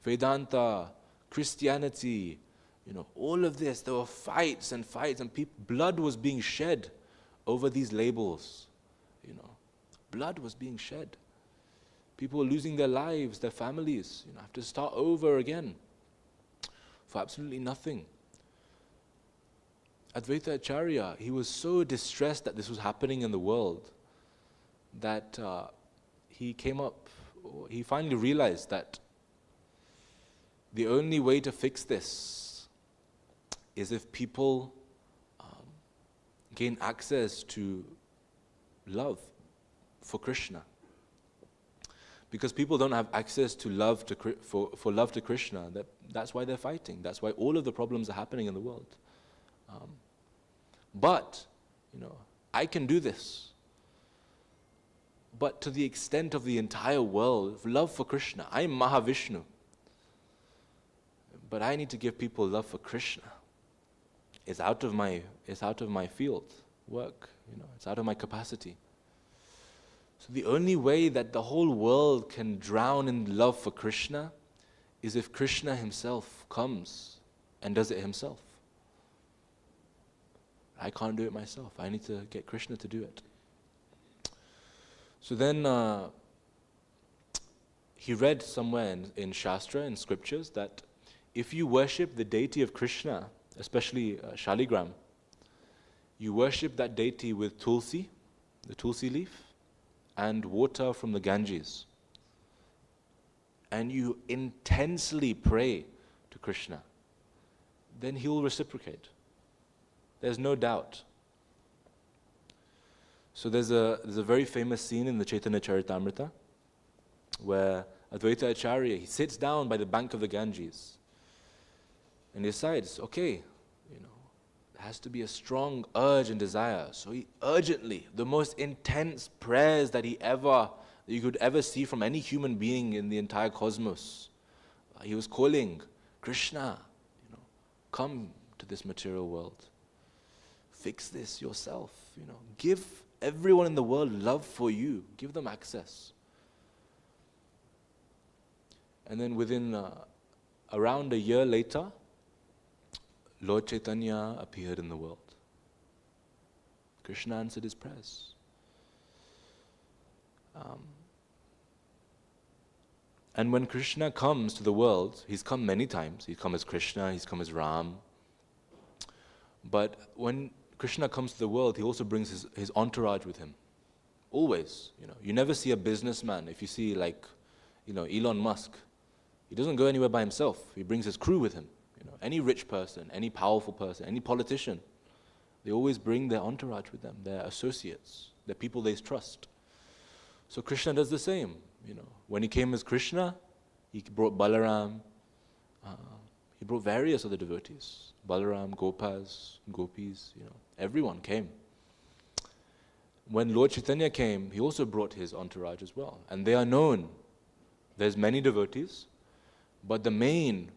Vedanta, Christianity, all of this. There were fights and blood was being shed over these labels. Blood was being shed. People were losing their lives, their families, have to start over again for absolutely nothing. Advaita Acharya, he was so distressed that this was happening in the world that he finally realized that the only way to fix this is if people gain access to love for Krishna. Because people don't have access to love for love to Krishna, that's why they're fighting. That's why all of the problems are happening in the world. But I can do this. But to the extent of the entire world, love for Krishna, I'm Mahavishnu. But I need to give people love for Krishna. It's out of my field work. It's out of my capacity. So the only way that the whole world can drown in love for Krishna is if Krishna himself comes and does it himself. I can't do it myself. I need to get Krishna to do it. So then he read somewhere in Shastra, in scriptures, that if you worship the deity of Krishna, especially Shaligram, you worship that deity with tulsi, the tulsi leaf, and water from the Ganges. And you intensely pray to Krishna, then he will reciprocate. There's no doubt. So there's a very famous scene in the Chaitanya Charitamrita where Advaita Acharya, he sits down by the bank of the Ganges and he decides, okay, there has to be a strong urge and desire. So he urgently, the most intense prayers that you could ever see from any human being in the entire cosmos. He was calling, Krishna, come to this material world. fix this yourself, Give everyone in the world love for you. Give them access. And then within around a year later, Lord Chaitanya appeared in the world. Krishna answered his prayers. And when Krishna comes to the world, he's come many times. He's come as Krishna, he's come as Ram. But when Krishna comes to the world, he also brings his entourage with him. Always, You never see a businessman. If you see Elon Musk, he doesn't go anywhere by himself. He brings his crew with him. Any rich person, any powerful person, any politician, they always bring their entourage with them, their associates, their people they trust. So Krishna does the same. When he came as Krishna, he brought Balram. He brought various other devotees. Balram, Gopas, Gopis, everyone came. When Lord Chaitanya came, he also brought his entourage as well. And they are known. There's many devotees, but the main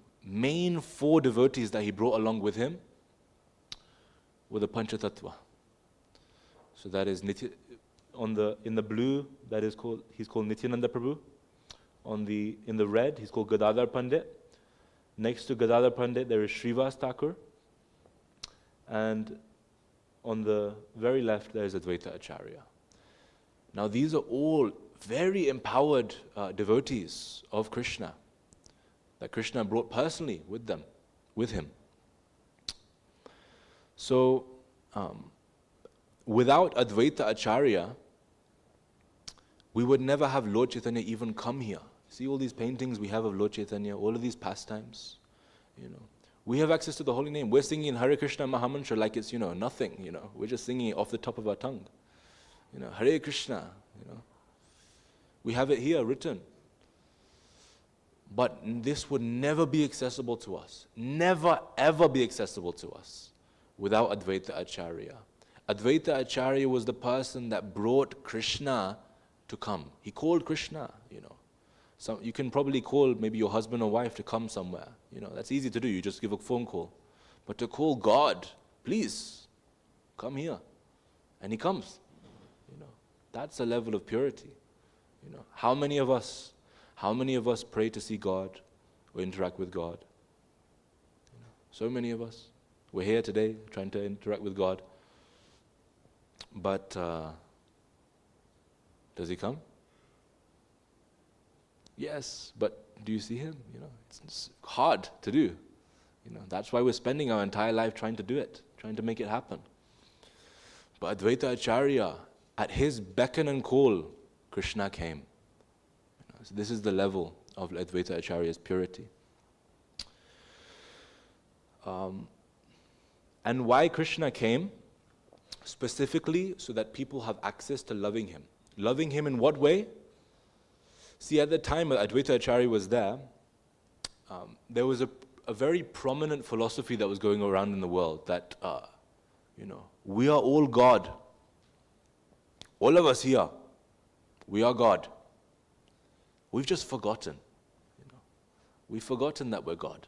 4 devotees that he brought along with him were the Panchatattva. So that is in the blue, he's called Nityananda Prabhu. In the red, he's called Gadadhar Pandit. Next to Gadadhar Pandit, there is Srivas Thakur. And on the very left, there is Advaita Acharya. Now these are all very empowered devotees of Krishna, that Krishna brought personally with him. So, without Advaita Acharya, we would never have Lord Chaitanya even come here. See all these paintings we have of Lord Chaitanya, all of these pastimes, We have access to the holy name. We're singing Hare Krishna Mahamantra like it's, nothing, We're just singing it off the top of our tongue. Hare Krishna, We have it here written. But this would never be accessible to us. Never, ever be accessible to us without Advaita Acharya. Advaita Acharya was the person that brought Krishna to come. He called Krishna, So you can probably call maybe your husband or wife to come somewhere. That's easy to do. You just give a phone call. But to call God, please, come here. And he comes. That's a level of purity. How many of us pray to see God or interact with God? So many of us. We're here today trying to interact with God. But does he come? Yes, but do you see him? It's hard to do. That's why we're spending our entire life trying to do it, trying to make it happen. But Advaita Acharya, at his beckon and call, Krishna came. So this is the level of Advaita Acharya's purity. And why Krishna came? Specifically so that people have access to loving him. Loving him in what way? See, at the time Advaita Acharya was there was a very prominent philosophy that was going around in the world that, we are all God. All of us here, we are God. We've just forgotten. We've forgotten that we're God.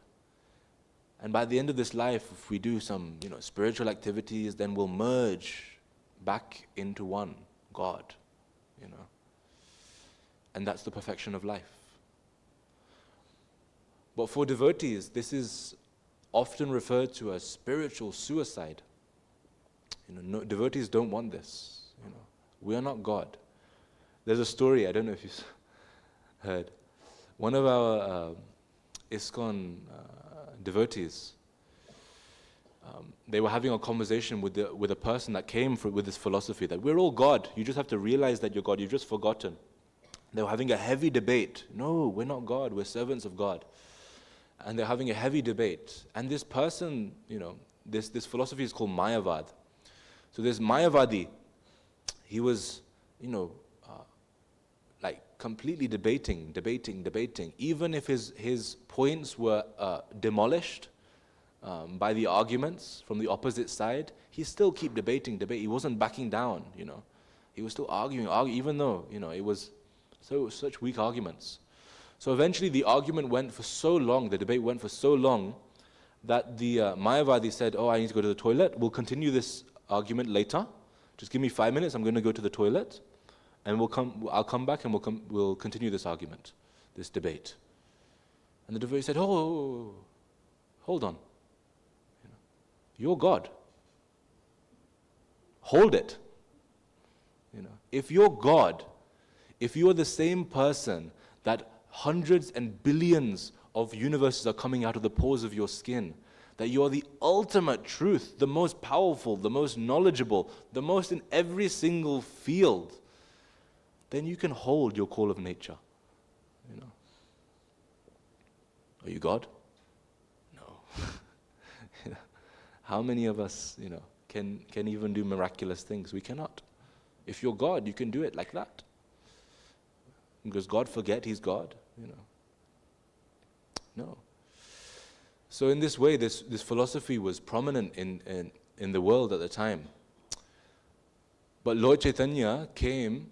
And by the end of this life, if we do some, spiritual activities, then we'll merge back into one God, And that's the perfection of life. But for devotees, this is often referred to as spiritual suicide. Devotees don't want this. We are not God. There's a story, I don't know if you've heard. One of our ISKCON devotees, they were having a conversation with a person that came with this philosophy that we're all God. You just have to realize that you're God. You've just forgotten. They were having a heavy debate. No, we're not God. We're servants of God. And they're having a heavy debate. And this person, this philosophy is called Mayavad. So this Mayavadi, he was, completely debating. Even if his points were demolished by the arguments from the opposite side, he still kept debating. He wasn't backing down, He was still arguing, even though, it was such weak arguments. So eventually the argument went for so long, the debate went for so long, that the Mayavadi said, I need to go to the toilet. We'll continue this argument later. Just give me 5 minutes, I'm going to go to the toilet, and I'll come back and we'll continue this argument, this debate. And the devotee said, oh, hold on. You're God. Hold it. If you're God, if you are the same person that hundreds and billions of universes are coming out of the pores of your skin, that you are the ultimate truth, the most powerful, the most knowledgeable, the most in every single field, then you can hold your call of nature. Are you God? No. How many of us, can even do miraculous things? We cannot. If you're God, you can do it like that. Does God forget He's God? No. So in this way, this philosophy was prominent in the world at the time. But Lord Chaitanya came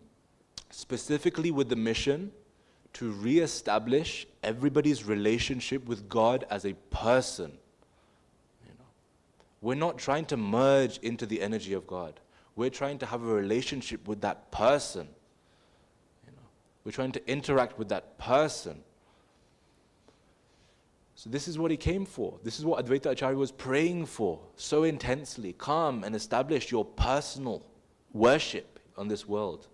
specifically with the mission to re-establish everybody's relationship with God as a person. We're not trying to merge into the energy of God. We're trying to have a relationship with that person. We're trying to interact with that person. So this is what he came for. This is what Advaita Acharya was praying for so intensely. Come and establish your personal worship on this world.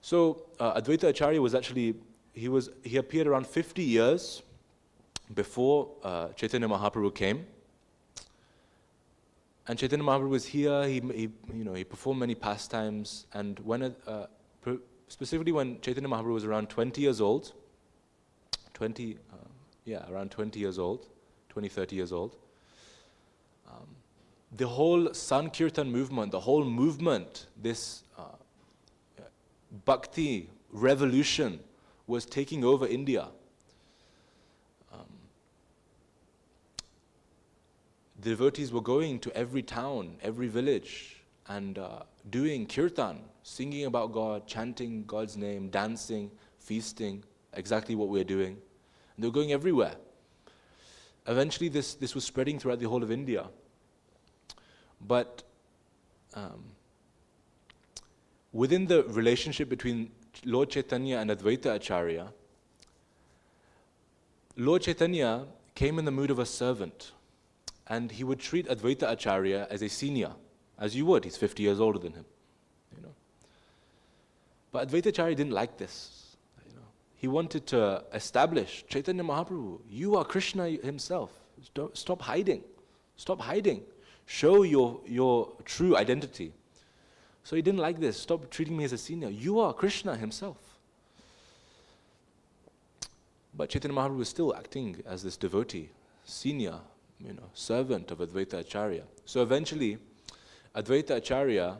So Advaita Acharya was actually, he appeared around 50 years before Chaitanya Mahaprabhu came. And Chaitanya Mahaprabhu was here. He performed many pastimes. And specifically when Chaitanya Mahaprabhu was around 20 years old, around 20 years old, 20, 30 years old, the whole Sankirtan movement, the whole movement, this bhakti revolution was taking over India. The devotees were going to every town, every village, and doing kirtan, singing about God, chanting God's name, dancing, feasting, exactly what we're doing. And they were going everywhere. Eventually this was spreading throughout the whole of India. But within the relationship between Lord Chaitanya and Advaita Acharya, Lord Chaitanya came in the mood of a servant. And he would treat Advaita Acharya as a senior, as you would. He's 50 years older than him. But Advaita Acharya didn't like this. He wanted to establish, Chaitanya Mahaprabhu, you are Krishna himself. Stop hiding. Stop hiding. Show your true identity. So he didn't like this. Stop treating me as a senior. You are Krishna himself. But Chaitanya Mahaprabhu was still acting as this devotee, senior, servant of Advaita Acharya. So eventually, Advaita Acharya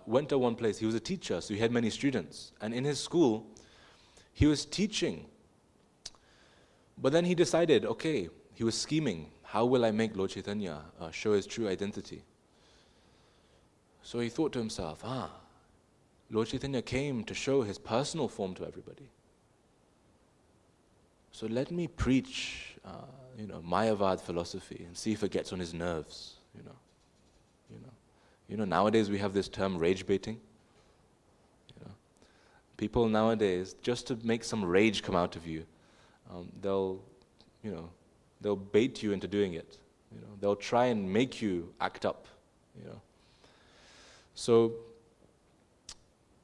went to one place. He was a teacher, so he had many students. And in his school, he was teaching. But then he decided, okay, he was scheming. How will I make Lord Chaitanya show his true identity? So he thought to himself, Lord Chaitanya came to show his personal form to everybody. So let me preach Mayavad philosophy and see if it gets on his nerves. Nowadays we have this term rage baiting. People nowadays, just to make some rage come out of you, they'll bait you into doing it. They'll try and make you act up. So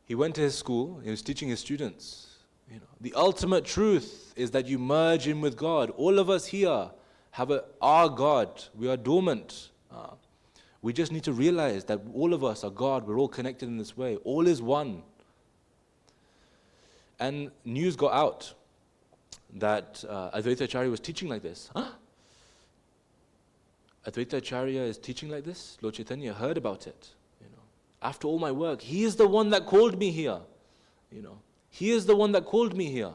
he went to his school. He was teaching his students. The ultimate truth is that you merge in with God. All of us here have our God. We are dormant. We just need to realize that all of us are God. We're all connected in this way. All is one. And news got out that Advaita Acharya was teaching like this. Advaita Acharya is teaching like this? Lord Chaitanya heard about it. After all my work, he is the one that called me here. He is the one that called me here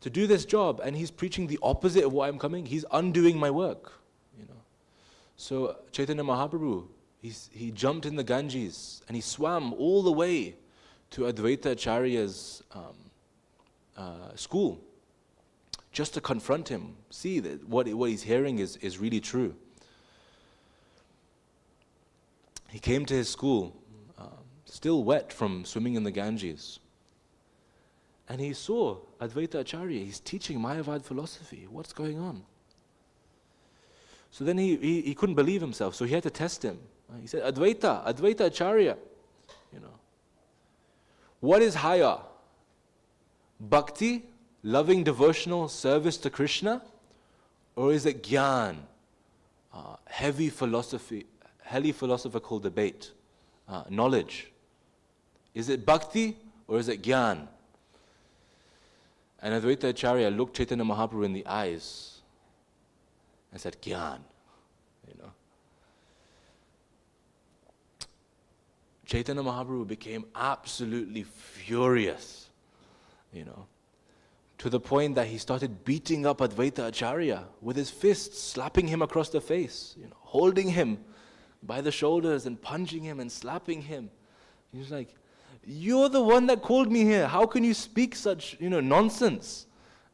to do this job, and he's preaching the opposite of why I'm coming. He's undoing my work. So Chaitanya Mahaprabhu, he jumped in the Ganges and he swam all the way to Advaita Acharya's school just to confront him. See that what he's hearing is really true. he came to his school, still wet from swimming in the Ganges. And he saw Advaita Acharya. He's teaching Mayavad philosophy. What's going on? So then he couldn't believe himself, so he had to test him. He said, Advaita Acharya, what is higher? Bhakti, loving devotional service to Krishna? Or is it Gyan, heavy philosophical debate, knowledge? Is it Bhakti or is it Gyan? And Advaita Acharya looked Chaitanya Mahaprabhu in the eyes and said, Gyan. Chaitanya Mahaprabhu became absolutely furious, to the point that he started beating up Advaita Acharya with his fists, slapping him across the face, holding him by the shoulders and punching him and slapping him. He was like, you're the one that called me here. How can you speak such, nonsense?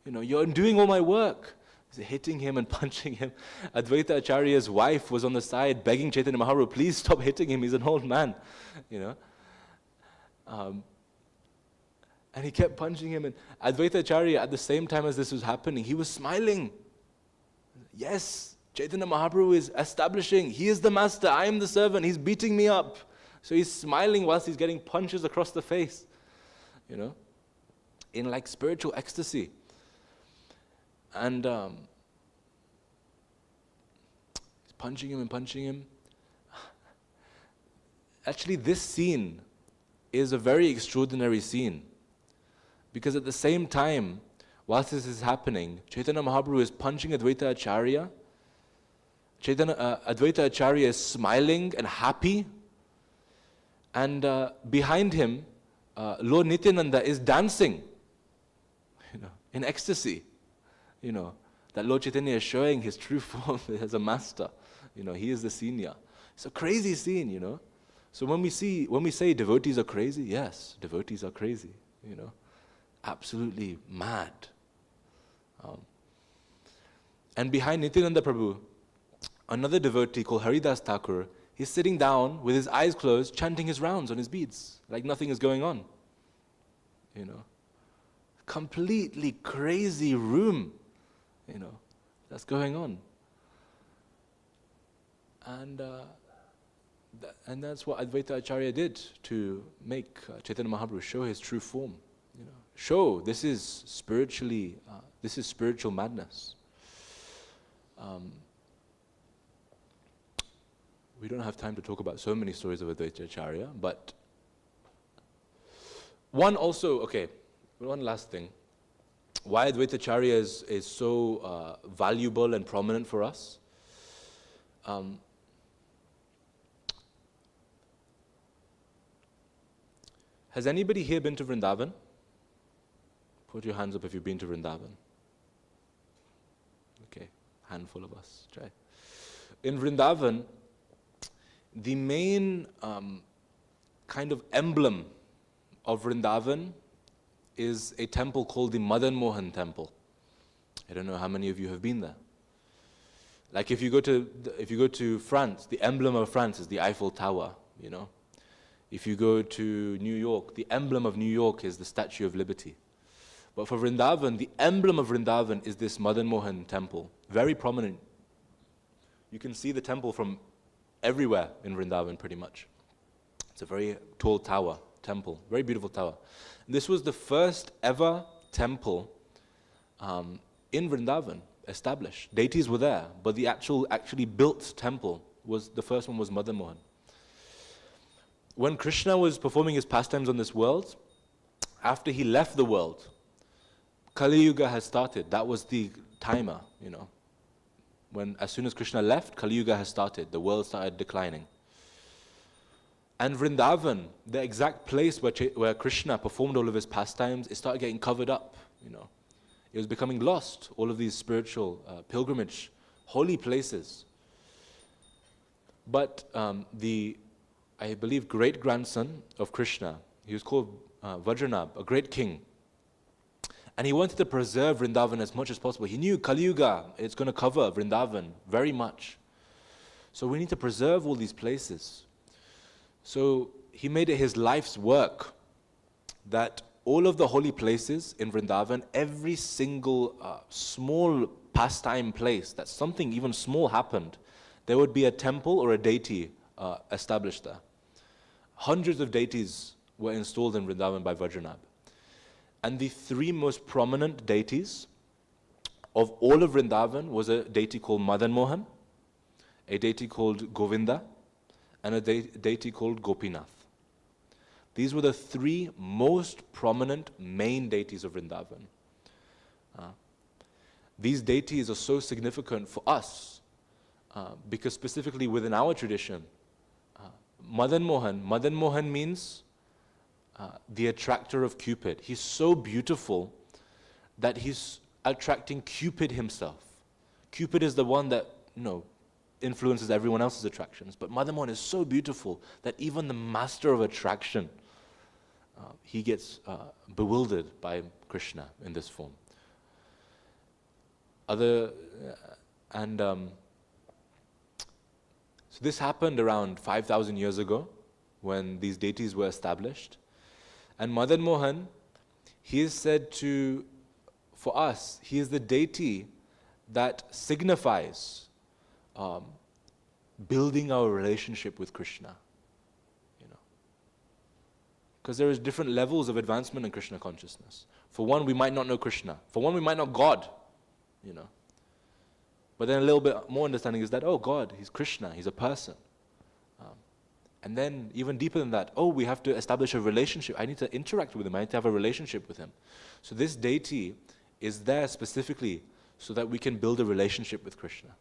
You're doing all my work. He's hitting him and punching him. Advaita Acharya's wife was on the side begging Chaitanya Mahaprabhu, please stop hitting him. He's an old man, And he kept punching him. And Advaita Acharya, at the same time as this was happening, he was smiling. Yes, Chaitanya Mahaprabhu is establishing, he is the master, I am the servant, he's beating me up. So he's smiling whilst he's getting punches across the face, in like spiritual ecstasy. And he's punching him and punching him. Actually, this scene is a very extraordinary scene. Because at the same time, whilst this is happening, Chaitanya Mahaprabhu is punching Advaita Acharya. Advaita Acharya is smiling and happy. And behind him, Lord Nityananda is dancing, in ecstasy. That Lord Chaitanya is showing his true form as a master. He is the senior. It's a crazy scene, So when we say devotees are crazy, yes, devotees are crazy, absolutely mad. And behind Nityananda Prabhu, another devotee called Haridas Thakur, he's sitting down with his eyes closed, chanting his rounds on his beads, like nothing is going on. Completely crazy room, that's going on. And that's what Advaita Acharya did to make Chaitanya Mahaprabhu show his true form. Show this is spiritual madness. We don't have time to talk about so many stories of Advaita Acharya, but one last thing. Why Advaita Acharya is so valuable and prominent for us. Has anybody here been to Vrindavan? Put your hands up if you've been to Vrindavan. Okay, handful of us. Try. In Vrindavan, the main kind of emblem of Vrindavan is a temple called the Madan Mohan temple. I don't know how many of you have been there. Like if you go to France, the emblem of France is the Eiffel Tower, If you go to New York, the emblem of New York is the Statue of Liberty. But for Vrindavan, the emblem of Vrindavan is this Madan Mohan temple, very prominent. You can see the temple from everywhere in Vrindavan pretty much. It's a very tall temple, very beautiful tower. This was the first ever temple in Vrindavan established. Deities were there, but the actually built temple the first one was Madan Mohan. When Krishna was performing his pastimes on this world, after he left the world, Kali Yuga has started. That was the timer, As soon as Krishna left, Kali Yuga has started. The world started declining. And Vrindavan, the exact place where Krishna performed all of his pastimes, it started getting covered up, It was becoming lost, all of these spiritual pilgrimage, holy places. But I believe, great-grandson of Krishna, he was called Vajranab, a great king. And he wanted to preserve Vrindavan as much as possible. He knew Kali Yuga is going to cover Vrindavan very much. So we need to preserve all these places. So he made it his life's work that all of the holy places in Vrindavan, every single small pastime place that something even small happened, there would be a temple or a deity established there. Hundreds of deities were installed in Vrindavan by Vajranab. And the three most prominent deities of all of Vrindavan was a deity called Madan Mohan, a deity called Govinda, and a deity called Gopinath. These were the three most prominent main deities of Vrindavan. These deities are so significant for us because specifically within our tradition, Madan Mohan means the attractor of Cupid. He's so beautiful that he's attracting Cupid himself. Cupid is the one that, influences everyone else's attractions. But Madan Mohan is so beautiful that even the master of attraction, he gets bewildered by Krishna in this form. So this happened around 5,000 years ago when these deities were established. And Madan Mohan, he is said to, for us, he is the deity that signifies building our relationship with Krishna. Because there is different levels of advancement in Krishna consciousness. For one, we might not know Krishna. For one, we might know God. But then a little bit more understanding is that, oh, God, He's Krishna, He's a person. And then even deeper than that, we have to establish a relationship. I need to interact with Him. I need to have a relationship with Him. So this deity is there specifically so that we can build a relationship with Krishna.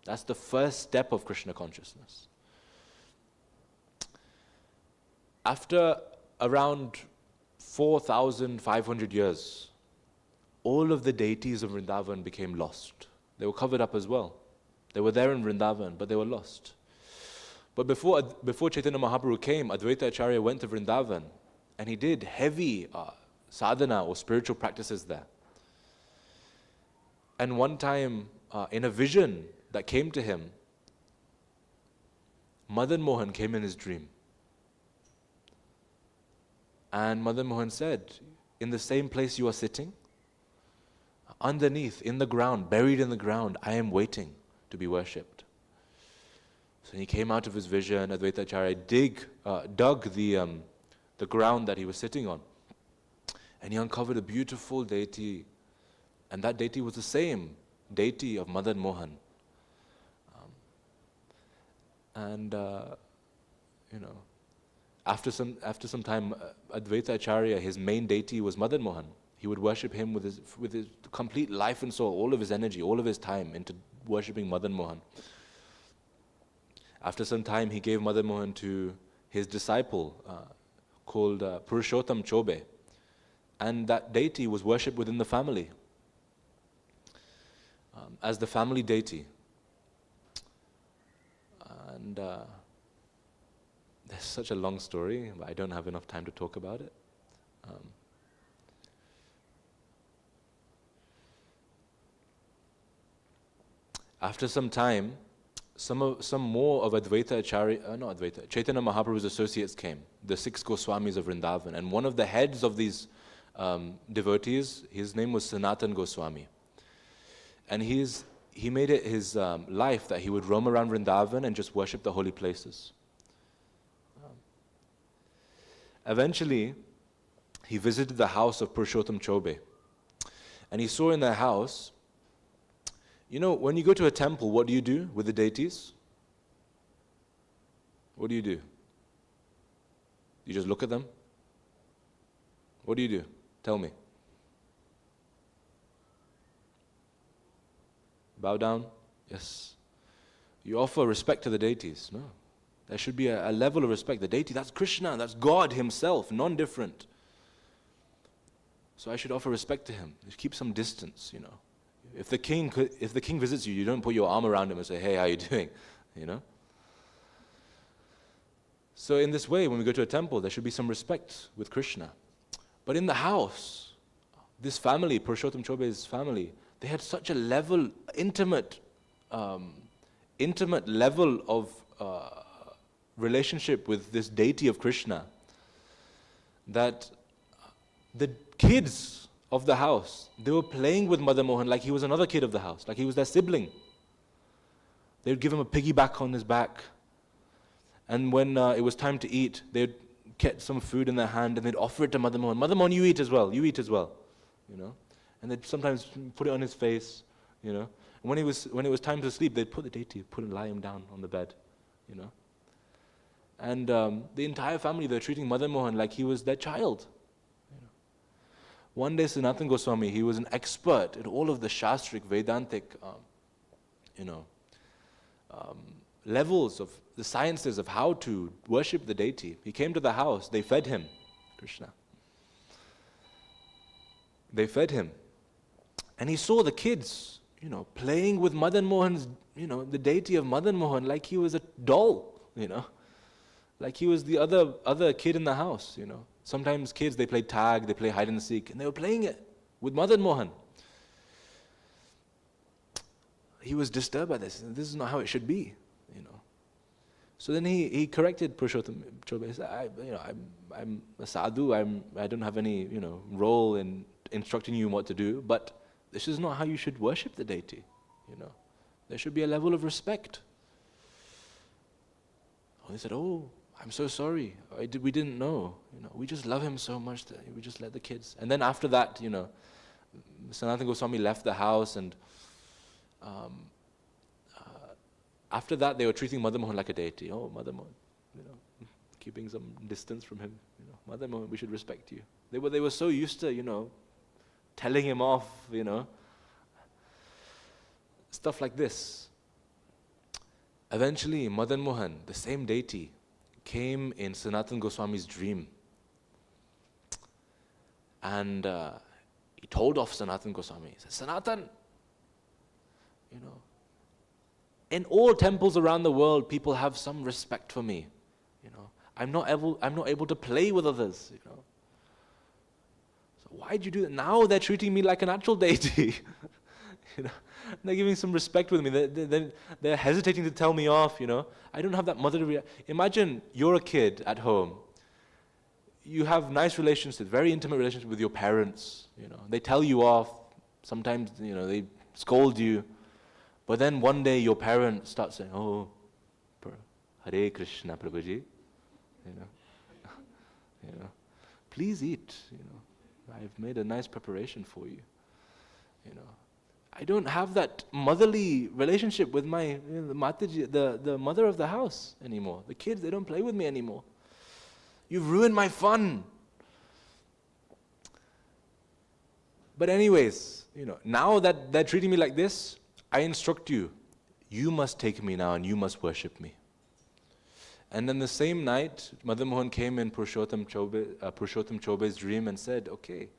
That's the first step of Krishna consciousness. After around 4,500 years, all of the deities of Vrindavan became lost. They were covered up as well. They were there in Vrindavan, but they were lost. But before Chaitanya Mahaprabhu came, Advaita Acharya went to Vrindavan, and he did heavy sadhana or spiritual practices there. And one time, in a vision that came to him, Madan Mohan came in his dream. And Madan Mohan said, in the same place you are sitting, underneath, in the ground, buried in the ground, I am waiting to be worshipped. So he came out of his vision, Advaita Acharya dug the ground that he was sitting on. And he uncovered a beautiful deity. And that deity was the same deity of Madan Mohan. After some time, Advaita Acharya, his main deity was Madan Mohan. He would worship him with his complete life and soul, all of his energy, all of his time into worshipping Madan Mohan. After some time, he gave Madan Mohan to his disciple called Purushottam Chobe. And that deity was worshipped within the family as the family deity. And there's such a long story, but I don't have enough time to talk about it. After some time, some more of Chaitanya Mahaprabhu's associates came, the 6 Goswamis of Vrindavan, and one of the heads of these devotees, his name was Sanatan Goswami. And he made it his life that he would roam around Vrindavan and just worship the holy places. Eventually, he visited the house of Purushottam Chobe, and he saw in their house, when you go to a temple, what do you do with the deities? What do? You just look at them? What do? Tell me. Bow down? Yes. You offer respect to the deities? No. There should be a level of respect. The deity, that's Krishna, that's God Himself, non-different. So I should offer respect to Him. Just keep some distance, If the king visits you, you don't put your arm around him and say, "Hey, how you doing?" So in this way, when we go to a temple, there should be some respect with Krishna. But in the house, this family, Purushottam Chobe's family, they had such a intimate level relationship with this deity of Krishna that the kids of the house, they were playing with Madan Mohan like he was another kid of the house, like he was their sibling. They would give him a piggyback on his back. And when it was time to eat, they'd get some food in their hand and they'd offer it to Madan Mohan. Madan Mohan, you eat as well, you know. And they'd sometimes put it on his face, you know. And when it was time to sleep, they'd put the deity, lie him down on the bed, you know. And the entire family, they're treating Madan Mohan like he was their child. You know. One day, Sanatana Goswami, he was an expert in all of the Shastric, Vedantic, levels of the sciences of how to worship the deity. He came to the house, they fed him, Krishna. They fed him. And he saw the kids, you know, playing with Madan Mohan's, you know, the deity of Madan Mohan like he was a doll, you know. Like he was the other kid in the house, you know. Sometimes kids, they play tag, they play hide and seek, and they were playing it with Madan Mohan. He was disturbed by this. This is not how it should be, you know. So then he corrected Purushottam Chobe. He said, I'm a sadhu. I don't have any, you know, role in instructing you what to do. But this is not how you should worship the deity, you know. There should be a level of respect. Oh, he said, oh, I'm so sorry. We didn't know. You know, we just love him so much that we just let the kids. And then after that, you know, Sanatana Goswami left the house, and after that they were treating Madan Mohan like a deity. Oh, Madan Mohan, you know, keeping some distance from him. You know, Madan Mohan, we should respect you. They were so used to, you know, telling him off, you know, stuff like this. Eventually, Madan Mohan, the same deity, came in Sanatana Goswami's dream. And he told off Sanatana Goswami. He said, Sanatan, you know, in all temples around the world, people have some respect for me. You know, I'm not able to play with others, you know. So why'd you do that? Now they're treating me like an actual deity. You know, they're giving some respect with me. They're hesitating to tell me off, you know. I don't have that motherly. Imagine you're a kid at home. You have nice relationships, very intimate relationships with your parents, you know. They tell you off. Sometimes, you know, they scold you. But then one day your parents start saying, oh, Hare Krishna, Prabhuji, you know, please eat, you know. I've made a nice preparation for you, you know. I don't have that motherly relationship with my, you know, the Mataji, the mother of the house anymore. The kids, they don't play with me anymore. You've ruined my fun. But anyways, you know, now that they're treating me like this, I instruct you, you must take me now and you must worship me. And then the same night, Madan Mohan came in Purushottam Chobe's dream and said, okay,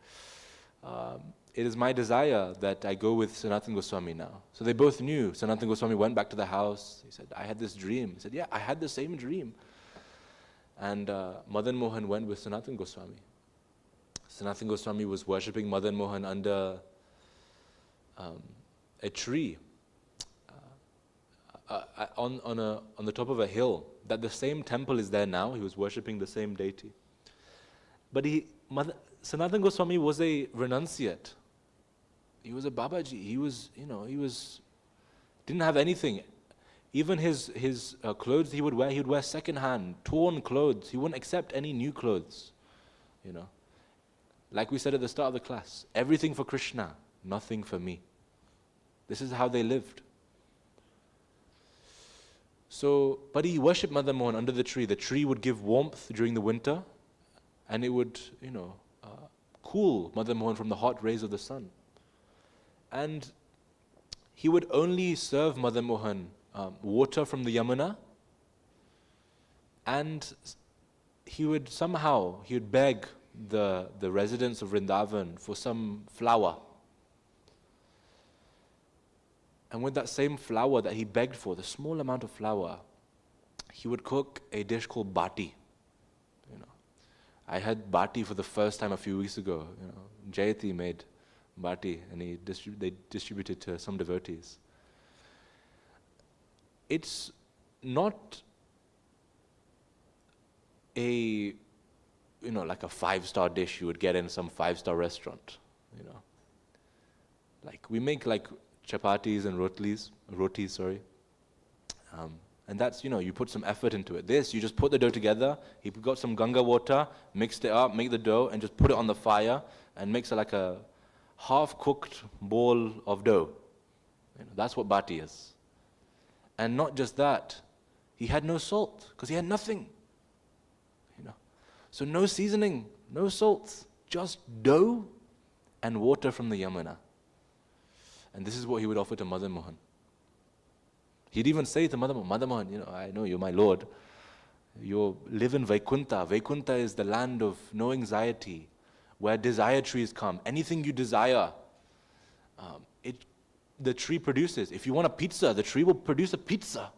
it is my desire that I go with Sanatana Goswami now. So they both knew. Sanatana Goswami went back to the house. He said, I had this dream. He said, yeah, I had the same dream. And Madan Mohan went with Sanatana Goswami. Sanatana Goswami was worshipping Madan Mohan under a tree on the top of a hill. That the same temple is there now. He was worshipping the same deity. But Sanatana Goswami was a renunciate. He was a Babaji. He was, you know, didn't have anything. Even his clothes he would wear second-hand, torn clothes. He wouldn't accept any new clothes, you know. Like we said at the start of the class, everything for Krishna, nothing for me. This is how they lived. So, but he worshipped Madan Mohan under the tree. The tree would give warmth during the winter, and it would, you know, cool Madan Mohan from the hot rays of the sun. And he would only serve Madan Mohan water from the Yamuna, and he would beg the residents of Vrindavan for some flour. And with that same flour that he begged for, the small amount of flour, he would cook a dish called bati. You know, I had bati for the first time a few weeks ago. You know, Jayati made bati, and they distributed to some devotees. It's not like a 5-star dish you would get in some 5-star restaurant, Like we make like chapatis and rotis, sorry. And that's, you put some effort into it. This, you just put the dough together, he got some Ganga water, mixed it up, make the dough, and just put it on the fire, and makes it like a half-cooked bowl of dough. That's what bati is. And not just that, he had no salt, because he had nothing. So no seasoning, no salt, just dough and water from the Yamuna. And this is what he would offer to Madan Mohan. He'd even say to Madan Mohan, I know you're my Lord. You live in Vaikunta. Vaikunta is the land of no anxiety, where desire trees come. Anything you desire, the tree produces. If you want a pizza, the tree will produce a pizza.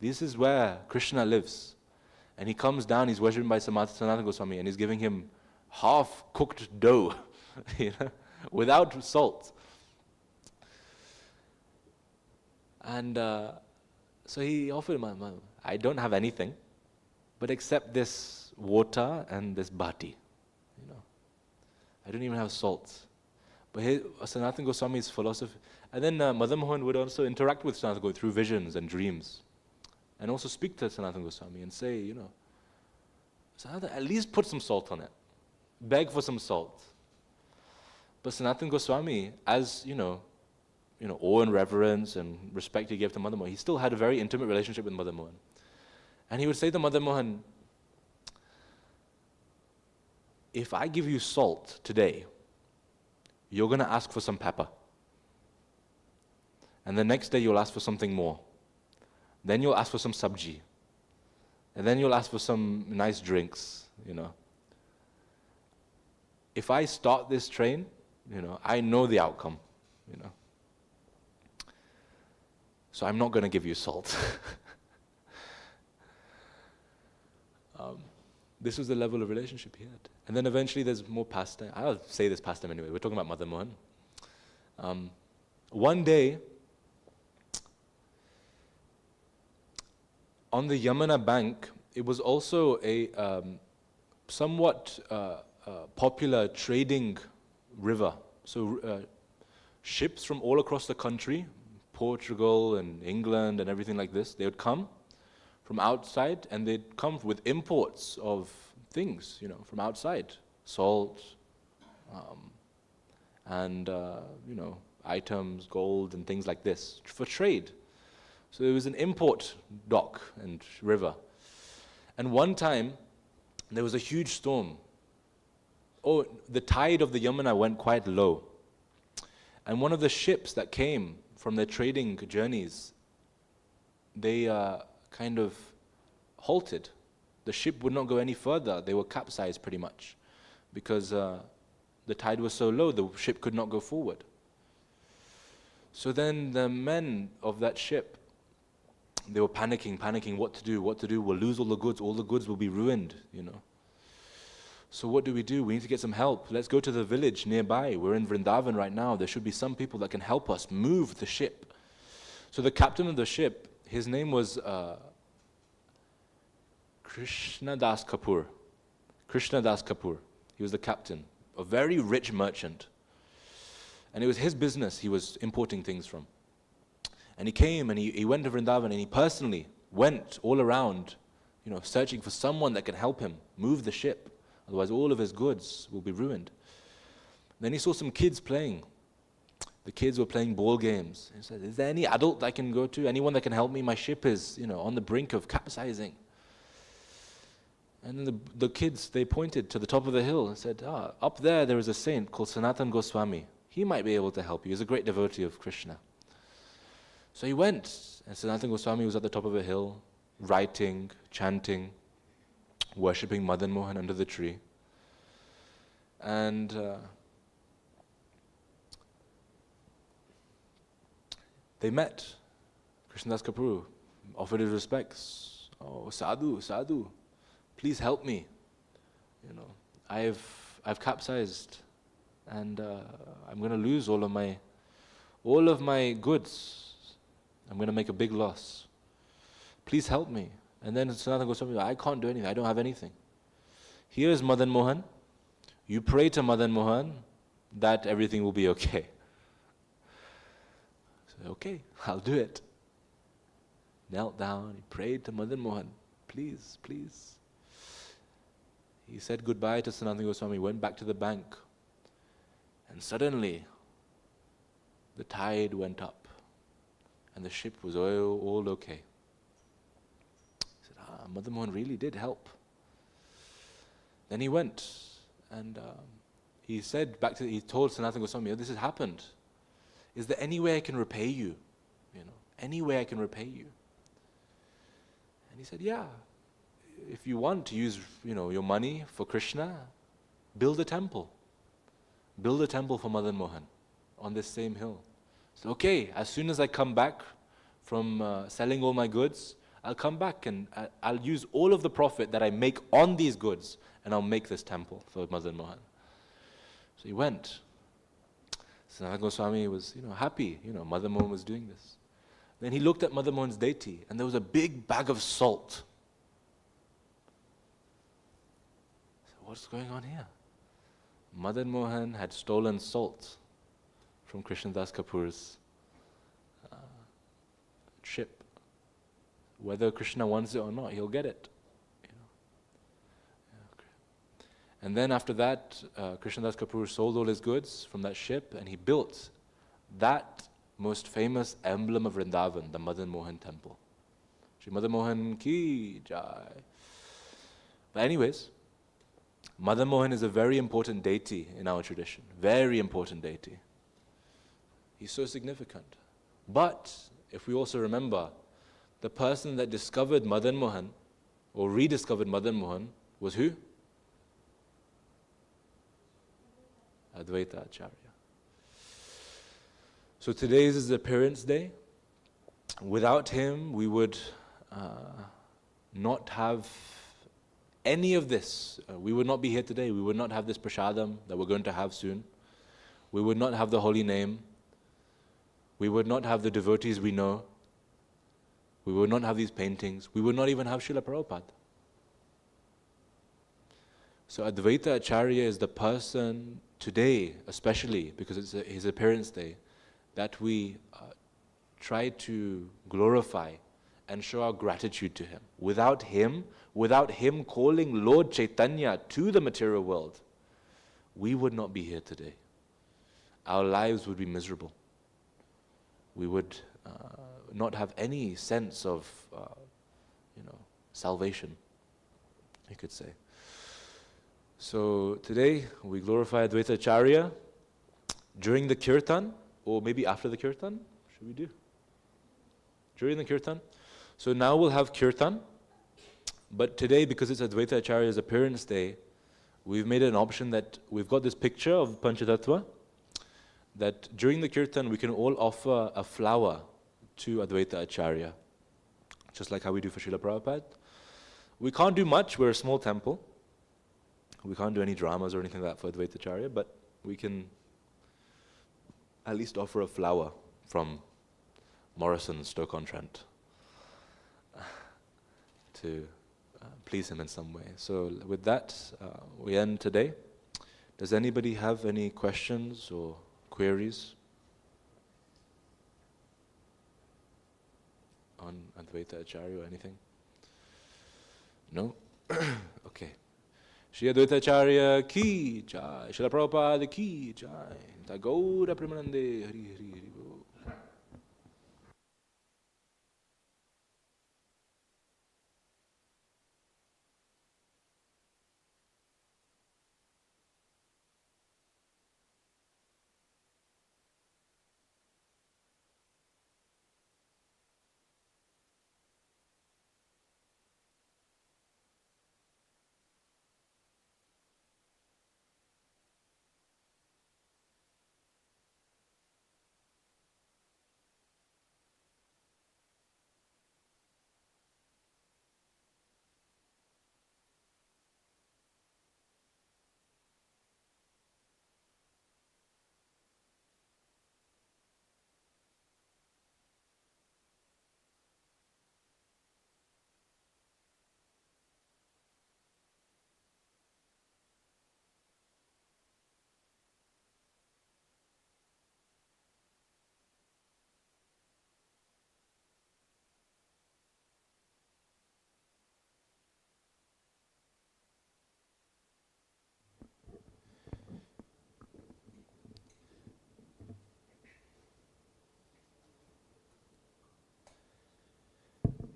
This is where Krishna lives. And he comes down, he's worshipped by Sanatana Goswami, and he's giving him half-cooked dough, without salt. And so he offered him, I don't have anything, but except this water and this bati. I don't even have salt. But Sanatana Goswami's philosophy, and then Madan Mohan would also interact with Sanatana Goswami through visions and dreams, and also speak to Sanatana Goswami and say, Sanatana, at least put some salt on it. Beg for some salt. But Sanatana Goswami, as awe and reverence and respect he gave to Madan Mohan, he still had a very intimate relationship with Madan Mohan. And he would say to Madan Mohan, if I give you salt today, you're going to ask for some pepper. And the next day you'll ask for something more. Then you'll ask for some sabji. And then you'll ask for some nice drinks, If I start this train, I know the outcome, So I'm not going to give you salt. This was the level of relationship he had. And then eventually there's more pastime. I'll say this pastime anyway. We're talking about Madan Mohan. One day, on the Yamuna bank, it was also a somewhat popular trading river. So ships from all across the country, Portugal and England and everything like this, they would come from outside, and they'd come with imports of things, from outside. Salt, and items, gold and things like this, for trade. So there was an import dock and river. And one time, there was a huge storm. The tide of the Yamuna went quite low. And one of the ships that came from their trading journeys, they kind of halted. The ship would not go any further. They were capsized pretty much, because the tide was so low, the ship could not go forward. So then the men of that ship, they were panicking, what to do, we'll lose all the goods will be ruined, So what do? We need to get some help. Let's go to the village nearby. We're in Vrindavan right now. There should be some people that can help us move the ship. So the captain of the ship, his name was Krishna Das Kapoor. He was the captain, a very rich merchant. And it was his business he was importing things from. And he came and he went to Vrindavan, and he personally went all around, searching for someone that can help him move the ship. Otherwise all of his goods will be ruined. Then he saw some kids playing. The kids were playing ball games. He said, is there any adult I can go to? Anyone that can help me? My ship is, on the brink of capsizing. And then the kids, they pointed to the top of the hill and said, up there is a saint called Sanatana Goswami. He might be able to help you. He's a great devotee of Krishna. So he went, and Sanatana Goswami was at the top of a hill, writing, chanting, worshipping Madan Mohan under the tree. And they met. Krishnadas Kapoor offered his respects. Oh, sadhu, please help me. I've capsized, and I'm going to lose all of my goods. I'm going to make a big loss. Please help me. And then Sanatana Goswami, I can't do anything, I don't have anything. Here is Madan Mohan. You pray to Madan Mohan that everything will be okay. So, okay, I'll do it. Knelt down, he prayed to Madan Mohan, please, please. He said goodbye to Sanatana Goswami, went back to the bank, and suddenly the tide went up and the ship was all okay. He said, Madan Mohan really did help. Then he went and he told Sanatana Goswami, this has happened. Is there any way I can repay you? Any way I can repay you? And he said, yeah, if you want to use, your money for Krishna, build a temple. Build a temple for Madan Mohan on this same hill. So, okay, as soon as I come back from selling all my goods, I'll come back and I'll use all of the profit that I make on these goods and I'll make this temple for Madan Mohan. So he went. Sanatana Goswami was, happy, Madan Mohan was doing this. Then he looked at Madan Mohan's deity and there was a big bag of salt. So what's going on here? Madan Mohan had stolen salt from Krishnadas Kapoor's ship. Whether Krishna wants it or not, he'll get it. And then after that, Krishnadas Kapoor sold all his goods from that ship and he built that most famous emblem of Vrindavan, the Madan Mohan temple. Shri Madan Mohan ki jai. But anyways, Madan Mohan is a very important deity in our tradition. Very important deity. He's so significant. But if we also remember, the person that discovered Madan Mohan or rediscovered Madan Mohan was who? Advaita Acharya. So today's is appearance day. Without him, we would not have any of this. We would not be here today. We would not have this prasadam that we're going to have soon. We would not have the holy name. We would not have the devotees we know. We would not have these paintings. We would not even have Srila Prabhupada. So Advaita Acharya is the person today, especially because it's his appearance day, that we try to glorify and show our gratitude to him. Without him calling Lord Chaitanya to the material world, we would not be here today. Our lives would be miserable. We would not have any sense of, salvation, you could say. So today we glorify Advaita Acharya during the kirtan, or maybe after the kirtan. Should we do? During the kirtan. So now we'll have kirtan, but today, because it's Advaita Acharya's appearance day, we've made an option that we've got this picture of Panchatattva, that during the kirtan we can all offer a flower to Advaita Acharya, just like how we do for Srila Prabhupada. We can't do much, we're a small temple. We can't do any dramas or anything like that for Advaita Acharya, but we can at least offer a flower from Morrison, Stoke-on-Trent to please him in some way. So with that, we end today. Does anybody have any questions or queries on Advaita Acharya or anything? No? Okay. Shri Advaita Acharya ki jai, Srila Prabhupada ki jai, Tagora Premanande, Hari Hari Hari Bol.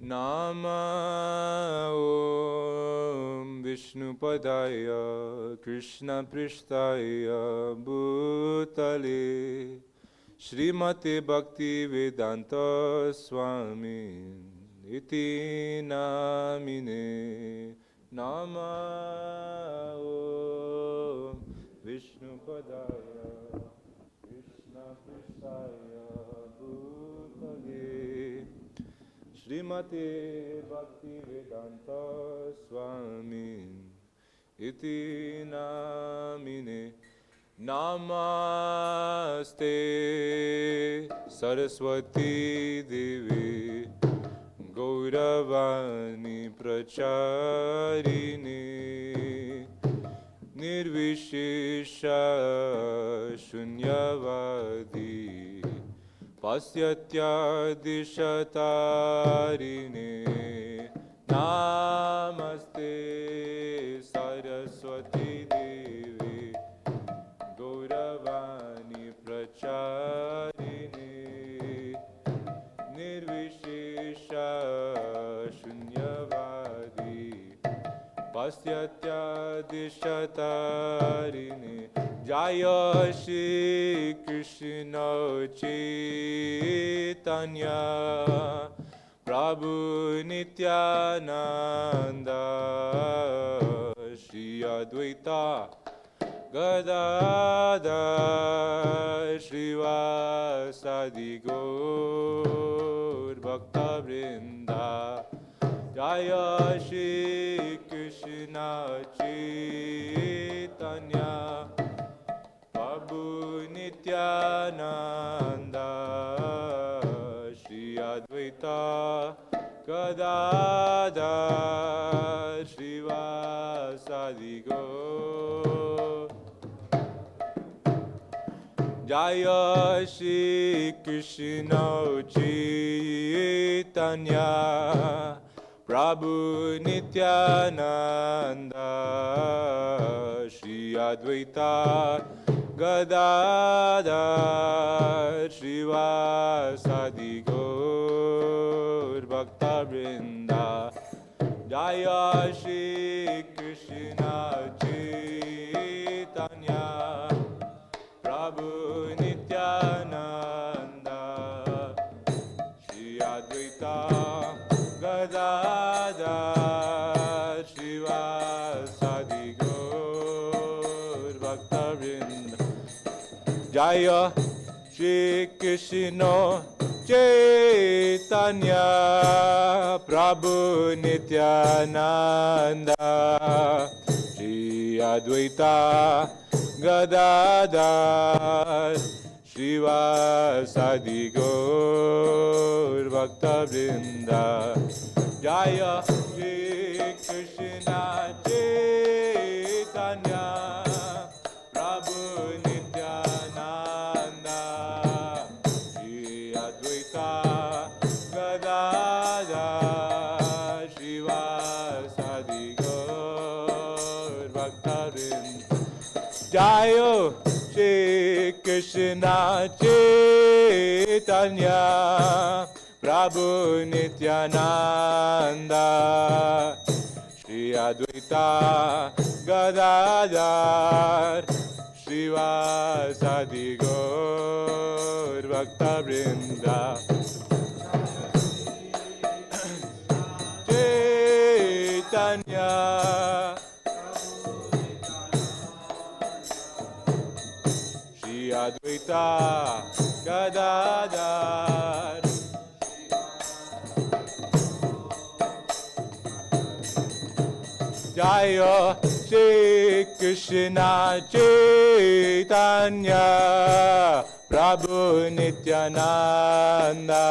Nama Om Vishnupadaya Krishna Prishtaya Bhutale Srimate Bhakti Vedanta Swami Iti Namine Nama Om Vishnupadaya Krishna Prishtaya Bhutale Srimate Bhakti Vedanta Swami Iti Namine Namaste Saraswati Devi Gauravani Pracharini Nirvishesha Shunyavadi Pasyatya Dishatarine Namaste Saraswati Devi Gauravani Pracharine Nirvishesha Shunyavadi Pasyatya Dishatarine Jaya Shri Krishna Chaitanya Prabhu Nityananda Shri Advaita Gadadhar Shrivasadi Gaur Bhakta Vrinda Jaya Shri Krishna Chaitanya Prabhu Nityananda Shri Advaita Gadadhar Shrivasadi Gaur Jaya Shri Krishna Chaitanya Prabhu Nityananda Shri Advaita Gadadhar Shrivasadi Gaur Bhakta Vrinda Jaya Shri Krishna Chaitanya Prabhu Nityananda Shri Advaita Gadadhar Shrivasadi Gaur Bhakta Vrinda Jaya Shri Krishna Chaitanya Prabhu Nityananda Shri Advaita Gadadhar Shrivasadi Gaur Bhakta Vrinda Jaya Shri Krishna Chaitanya Prabhu Nityananda Shri Advaita Gadadhar Shrivasadi Gaur Bhakta Vrinda Jaya Shri Krishna Chaitanya Prabhu Nityananda Shri Advaita Gadadhar Shrivasadi Gaur Bhakta Vrinda Chaitanya Shri Advaita Gadadhar Jaya Shri Krishna Chaitanya Prabhu Nityananda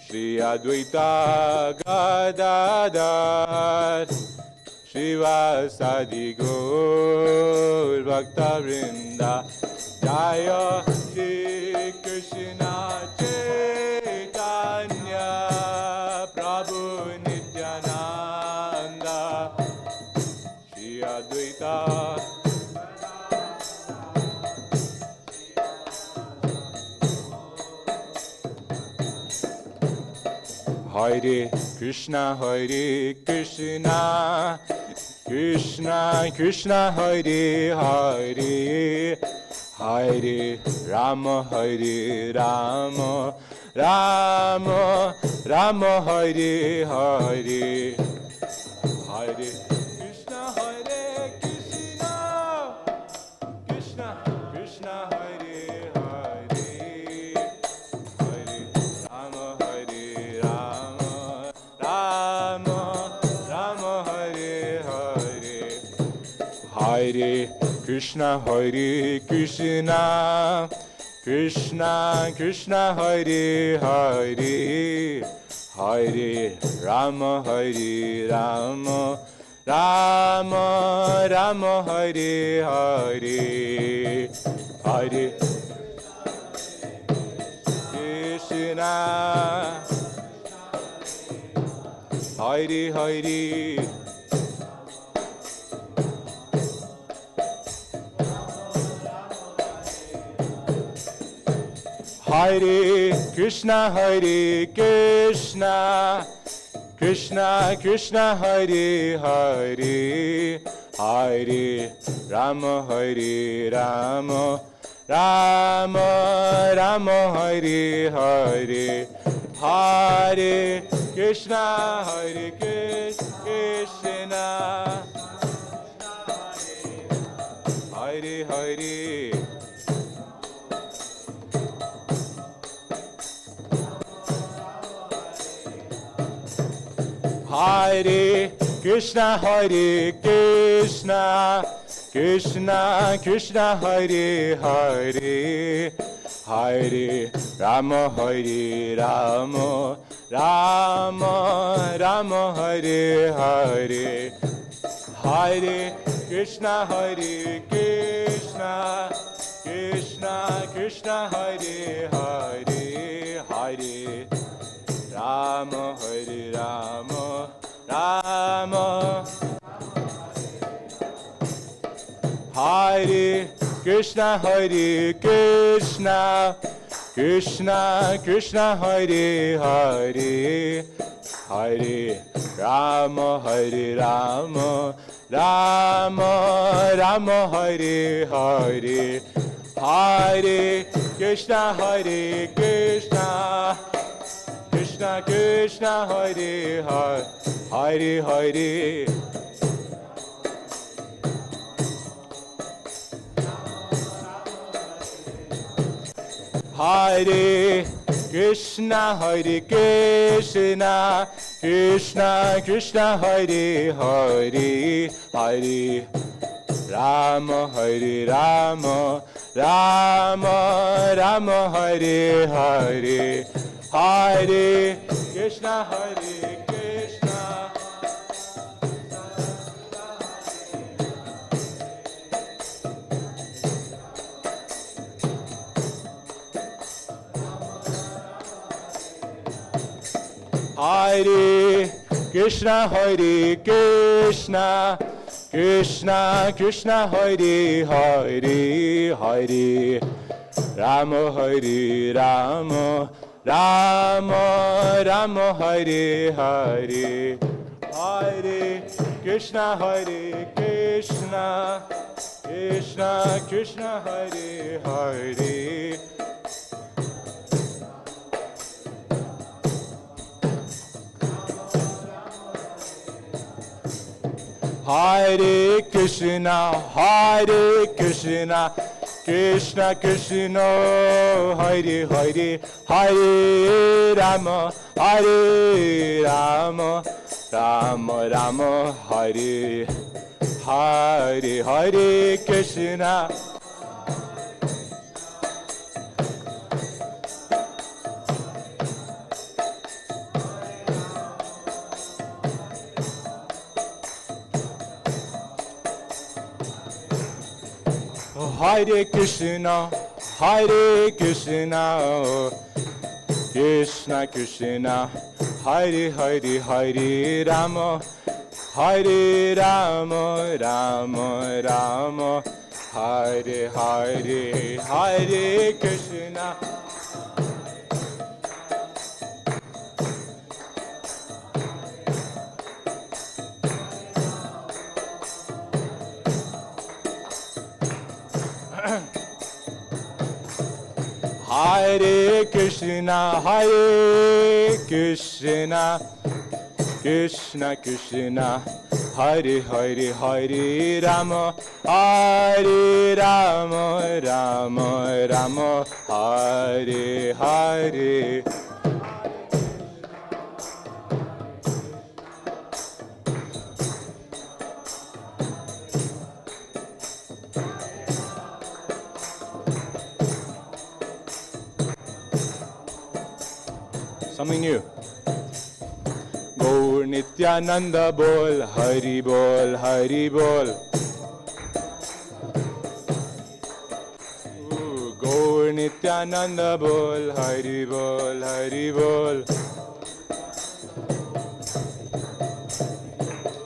Shri Advaita Gadadhar Shrivasadi Gaur Bhakta Vrinda Jaya Shri Krishna Chaitanya Prabhu Nityananda Shri Advaita Hare Krishna, Krishna Krishna, Hare Hare, Hare Rama, Rama Rama, Hare Hare, Hare Krishna, Krishna Krishna, Hare Hare, Hare Rama, Rama Rama, Hare Hare, Hare Krishna, Krishna Krishna, Hare Hare, Hare Rama, Rama Rama, Hare Hare, Hare Krishna, Hare Hare, Hare Krishna, Krishna Krishna, Hare Hare, Hare Rama, Rama Rama, Hare Hare, Hare Krishna, Krishna, Hare Hare, Hare Krishna, Krishna Krishna, Hare Hare, Hare Rama, Rama Rama, Hare Hare, Hare Krishna, Krishna Krishna, Hare Hare, Hare Rama, Rama Hare Krishna, Krishna Krishna, Hare Hare, Hare Rama, Rama Rama, Hare Hare, Hare Krishna, Krishna Krishna, Hare Hare, Hare Hare Krishna, Krishna Krishna, Hare Hare, Hare Rama, Rama Rama, Hare Hare, Hare Krishna, Krishna, Hare Krishna, Krishna Krishna, Hare Hare, Hare Rama, Rama Rama Rama, Hare Hare, Hare Krishna, Krishna Krishna Krishna, Hare Hare, Hare Krishna, Krishna Krishna, Hare Hare, Hare Rama, Rama Rama, Hare Hare, Hare Krishna. Hare Krishna, Krishna Krishna, Hare Hare, Hare Rama, Rama Rama, Hare Hare, Hare Krishna. Hare Krishna, Hare Krishna, Krishna Krishna, Hare Hare, Hare Rama, Hare Rama, Rama Rama, Hare Hare. Something new. Gaur Nityananda bol, Hari bol, Hari bol. Gaur Nityananda bol, Hari bol, Hari bol.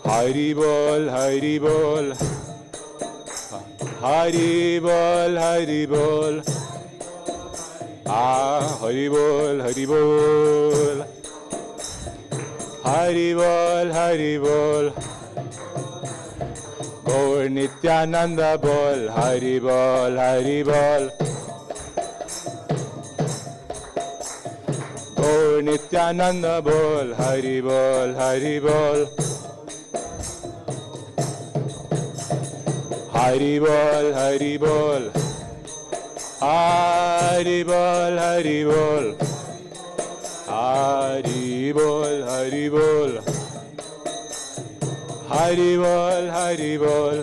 Hari bol, Hari bol. Hari bol, Hari bol. Hari bol, Hari bol. Hari bol, Hari bol. Gaur Nityananda bol, Hari bol, Hari bol. Gaur Nityananda bol, Hari bol, Hari bol. Hari bol, Hari bol. Hari bol, Hari bol. Hari bol, Hari bol. Hari bol, Hari bol.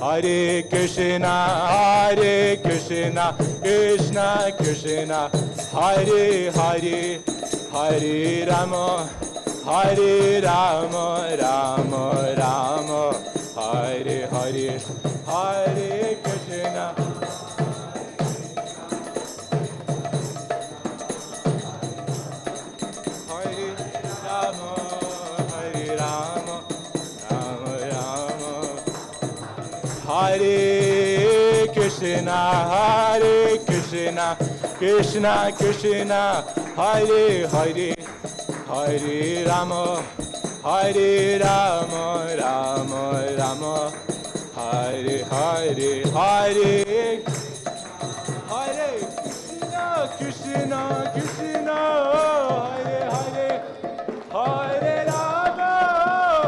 Hare Krishna, Hare Krishna, Krishna Krishna, Hare Hare, Hare Rama, Hare Rama, Rama Rama, Hare Hare, Hare Krishna. Hare Krishna, Hare Krishna, Krishna Krishna, Hare Hare, Hare Rama, Hare Rama, Rama Rama, Hare Hare, Hare Hare Krishna, Krishna Krishna, Hare Hare, Hare Rama,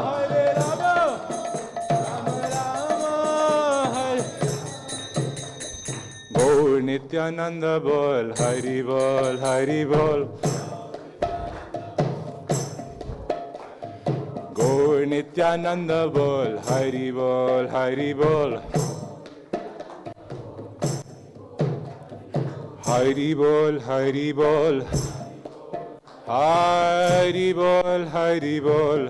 Hare Rama, Rama Rama, Hare. Gaur Nityananda bol, Hari bol, Hari bol. Gaur Nityananda bol, Hari bol, Hari bol. Hari bol, Hari bol. Hari bol, Hari bol.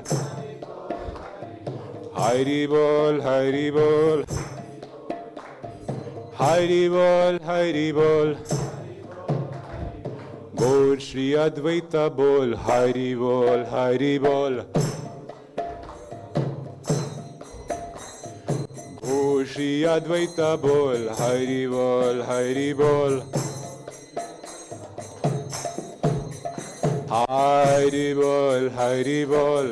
Hari bol, Hari bol. Hari bol, Hari bol. Gaur Shri Advaita bol, Hari bol, Hari bol. Gaur Shri Advaita bol, Hari bol, Hari bol. Hari bol, Hari bol.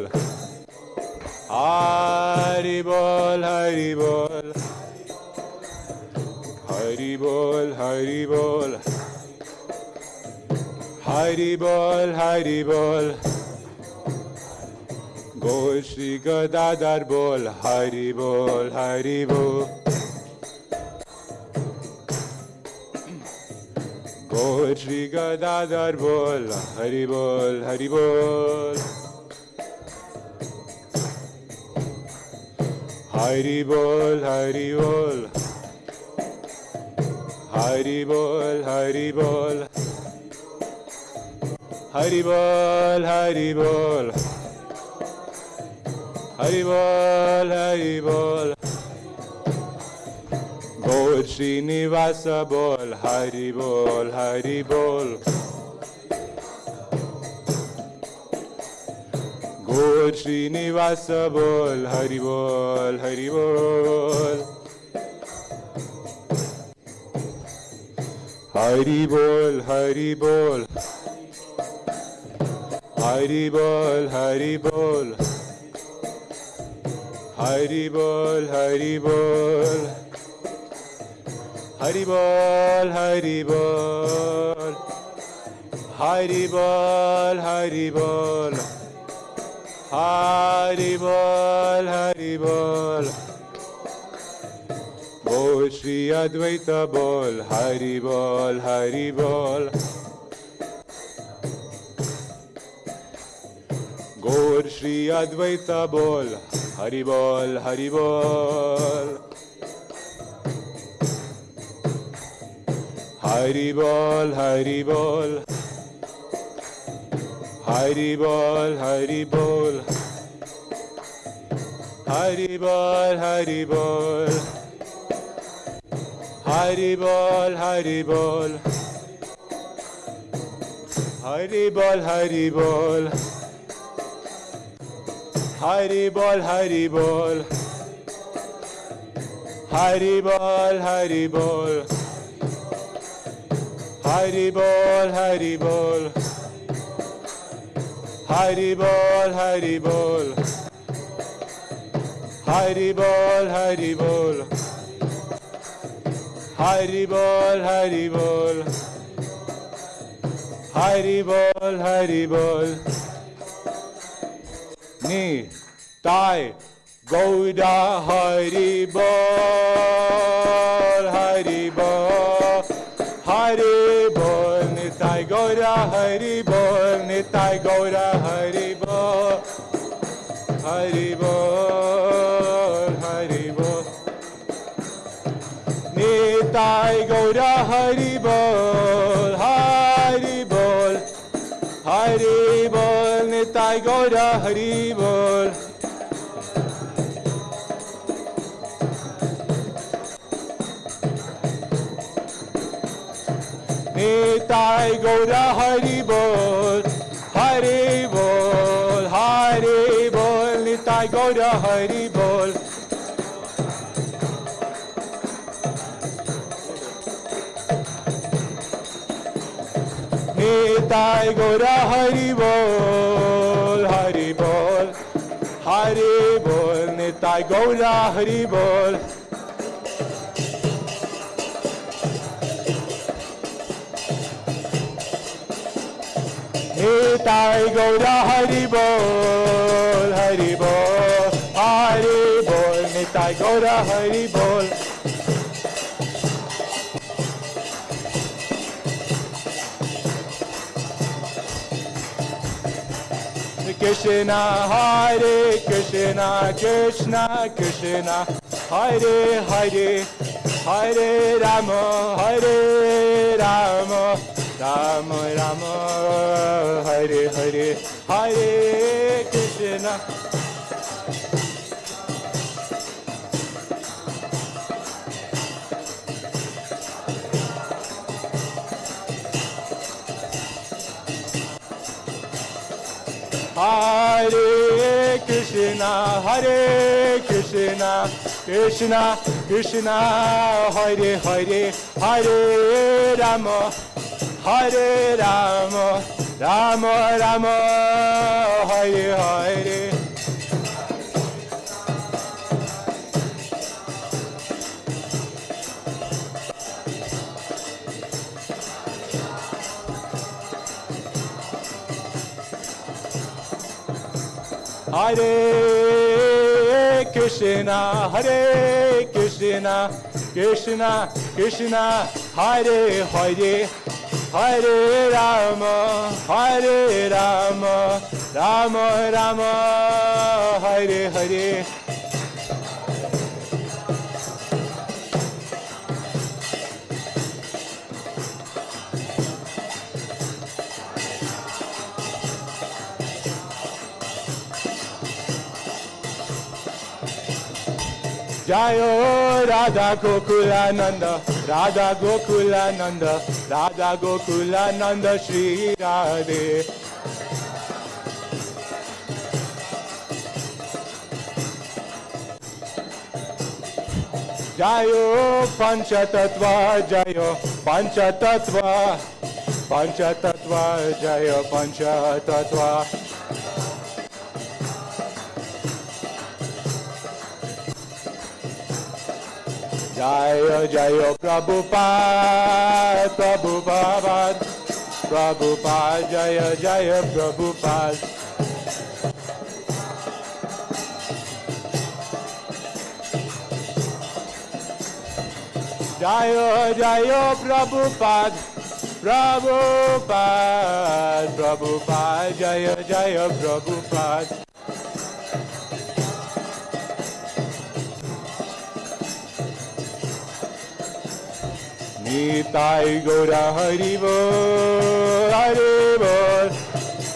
Hari bol, Hari bol. Hari bol, Hari bol. Hari bol, Hari bol. Gaur Shri Gadadhar bol, Hari bol, Hari bol. Gaur Shri Gadadhar bol, Hari bol, Hari bol. Hari bol, Hari bol. Hari bol, Hari bol. Hari bol, Hari bol. Hari bol, Hari bol. Gaur Srinivasa bol, Hari bol, Hari bol. Gaur Srinivasa bol, Hari bol, Hari bol. Hari bol, Hari bol. Hari bol, Hari bol. Hari bol, Hari bol. Hari Bol, Hari Bol. Hari Bol, Hari Bol. Hari Bol, Hari Bol. Bol Shri Advaita Bol, Hari Bol, Hari Bol. Gaur Shri Advaita Bol, Hari Bol, Hari Bol. Hari Bol, Hari Bol. Hari Bol, Hari Bol. Hari Bol, Hari Bol. Hari Bol, Hari Bol. Hari Bol, Hari Bol. Hari Bol, Hari Bol. Hari Bol, Hari Bol. Hari Bol, Hari Bol. Hari Bol, Hari Bol. Hari Bol, Hari Bol. Hari Bol, Hari Bol. Hari Bol, Hari Bol. Ni Tai Gauda Hari Bol, Hari Bol. Hari Bol, Nitai Gauda Hari Bol, Nitai Gauda Hari Bol. Hari Bol, Hari Bol. Nitai Gauda Hari Bol, Hari Bol. Hari Bol, Nitai Gauda Hari Bol. Nitai Gauda Hari Bol, Hari Bol, Hari Bol, Nitai Gauda Hari Bol. Nitai Gauda Hari Bol, Hari Bol, Hari Bol, Nitai Gauda Hari Bol. Nitai Gauda Hari Bol, Hari Bol, Hari Bol, Nitai Gauda Hari Bol. Krishna, Hare Krishna, Krishna Krishna, Hare Hare, Hare Rama, Hare Rama, Rama Rama, Hare Hare, Hare Krishna. Hare Krishna, Hare Krishna, Krishna Krishna, Hare Hare, Hare Rama, Hare Rama, Rama Rama, Hare Hare. Hare Krishna, Hare Krishna, Krishna Krishna, Hare Hare, Hare Rama, Hare Rama, Rama Rama, Hare Hare. Jayo Radha Gokulananda, Radha Gokulananda, Radha Gokulananda, Shri Radhe. Jayo Panchatattva, Jayo Panchatattva, Panchatattva, Jayo Panchatattva. Jaya Jaya Prabhupada, Prabhupada, Prabhupada, Jaya Jaya Prabhupada. Jaya Jaya Prabhupada, Prabhupada, Prabhupada, Jaya Jaya Prabhupada. Nitai Gaura Hari Bol, Hari Bol,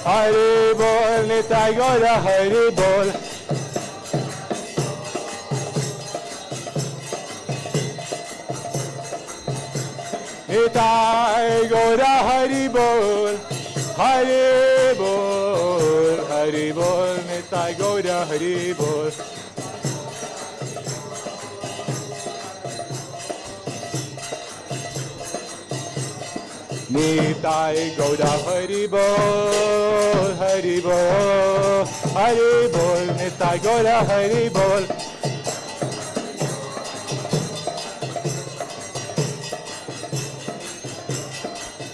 Hari Bol, Nitai Gaura Hari Bol. Nitai Gaura Hari Bol, Hari Bol, Hari Bol, Nitai Gaura Hari Bol. Nitai Gaura Hari Bol, Hari Bol, Hari Bol, Nitai Gaura Hari Bol.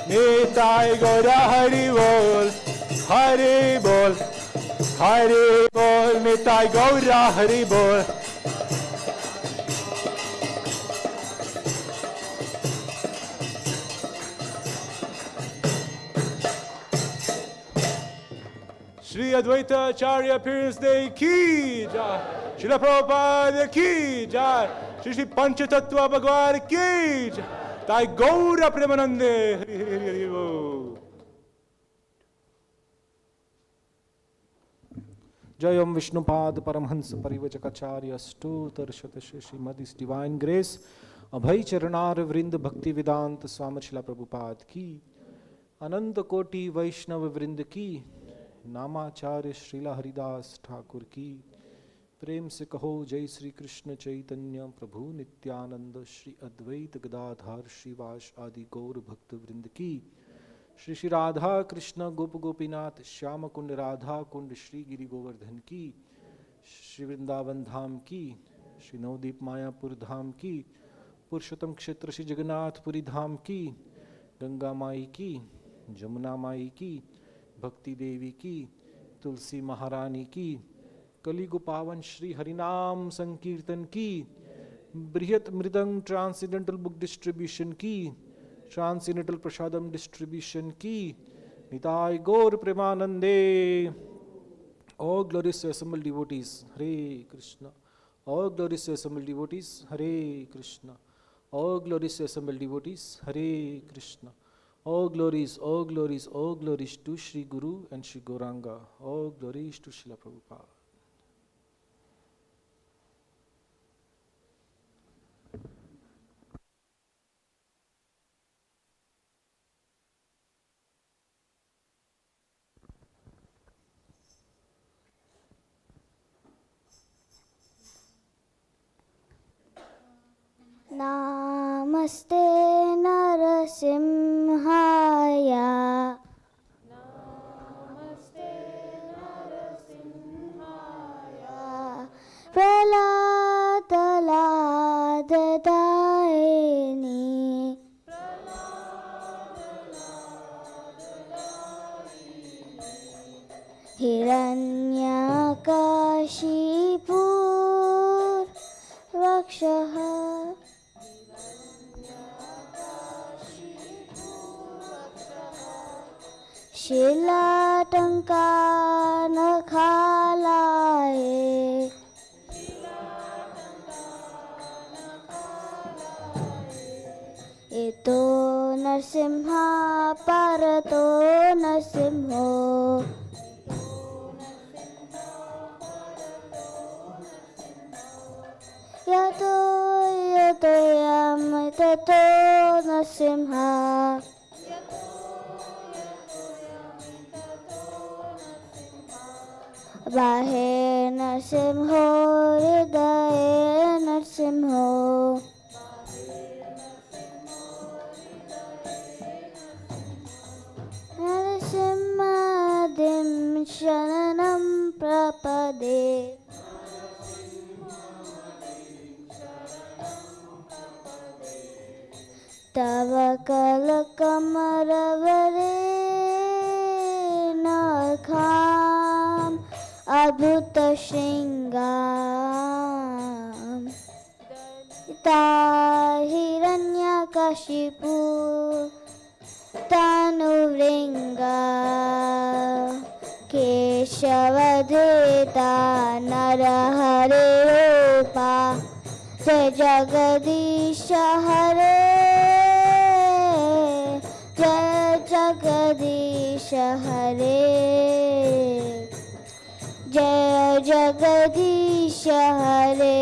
Nitai Gaura Hari Bol, Hari Bol, Hari Bol, Nitai Gaura Hari Bol. Shri Advaita Acharya appearance day ki jai. Srila Prabhupada ki jai. Shri Shri Panchatattva Bhagwan ki jai. Tai Gaura Premanande. Hari Hari Hari Hari Bol. Jayam Vishnupad Paramhans Parivachakacharya Stotarshata Srimad His Divine Grace Abhay Charanar Vrind Bhakti Vedanta Swami Srila Prabhupada ki Ananta Koti Vaishnava Vrind ki नामाचार्य Srila Haridas Thakur की प्रेम से कहो जय श्री कृष्ण चैतन्य प्रभु नित्यानंद श्री अद्वैत गदाधर श्रीवास आदि गौर भक्त वृंद की श्री श्री राधा कृष्ण गोप गोपीनाथ श्याम कुंड राधा कुंड श्री गिरि गोवर्धन की श्री वृंदावन धाम की श्री नवदीप मायापुर धाम की पुरुषोत्तम क्षेत्र श्री जगन्नाथपुरी धाम की गंगा माई की जमुना माई की भक्ति देवी की तुलसी महारानी की कलिगु पावन श्री हरिनाम संकीर्तन की बृहत मृदंग ट्रांसेंडेंटल बुक डिस्ट्रीब्यूशन की ट्रांसेंडेंटल प्रसादम डिस्ट्रीब्यूशन की निताय गौर प्रेमानंदे. All glorious to assembled devotees, Hare Krishna. All glorious to assembled devotees, Hare Krishna. All glorious to assembled devotees, Hare Krishna. All glories, all glories, all glories to Shri Guru and Shri Gauranga. All glories to Srila Prabhupada. Namaste Narasimhaya. Namaste Narasimhaya. Praladadayani. Hiranyakashipur Rakshaha. Shilatanka nakhalaye. Ito Narsimha parato Narsimho. Yato yato yam tato Narsimha. Bahe Narsimho, Hridaye Narsimho. Narasimhadim Sharanam Prapade. तव कलकमरवरे नखाम अद्भुत श्रृंगार ता हिरण्यकशिपु तनुभृंगा केशवधेता नरहरे रूपा जय जगदीश हरे जय जगदीश हरे जय जगदीश हरे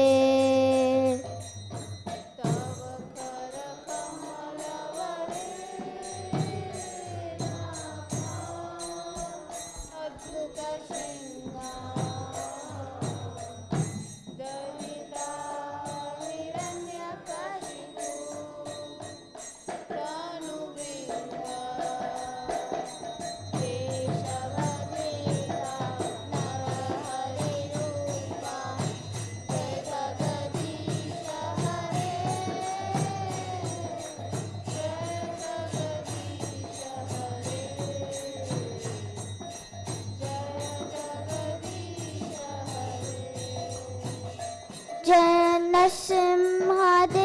जय नरसिंहदेव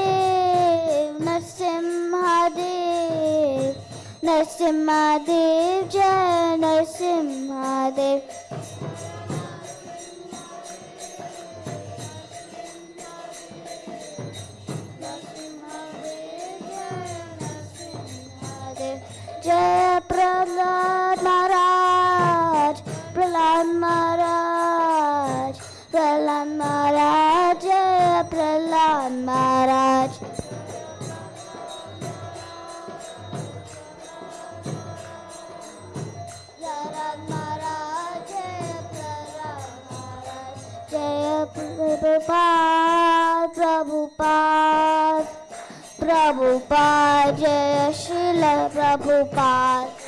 नरसिंहदेव नरसिंहदेव जय नरसिंहदेव जय प्रहलाद महाराज प्रहलाद महाराज प्रहलाद महाराज जय प्रहलाद महाराज प्रहलाद महाराज जय प्रहलाद महाराज जय प्रभुपाद प्रभुपाद प्रभुपाद जय श्रील प्रभुपाद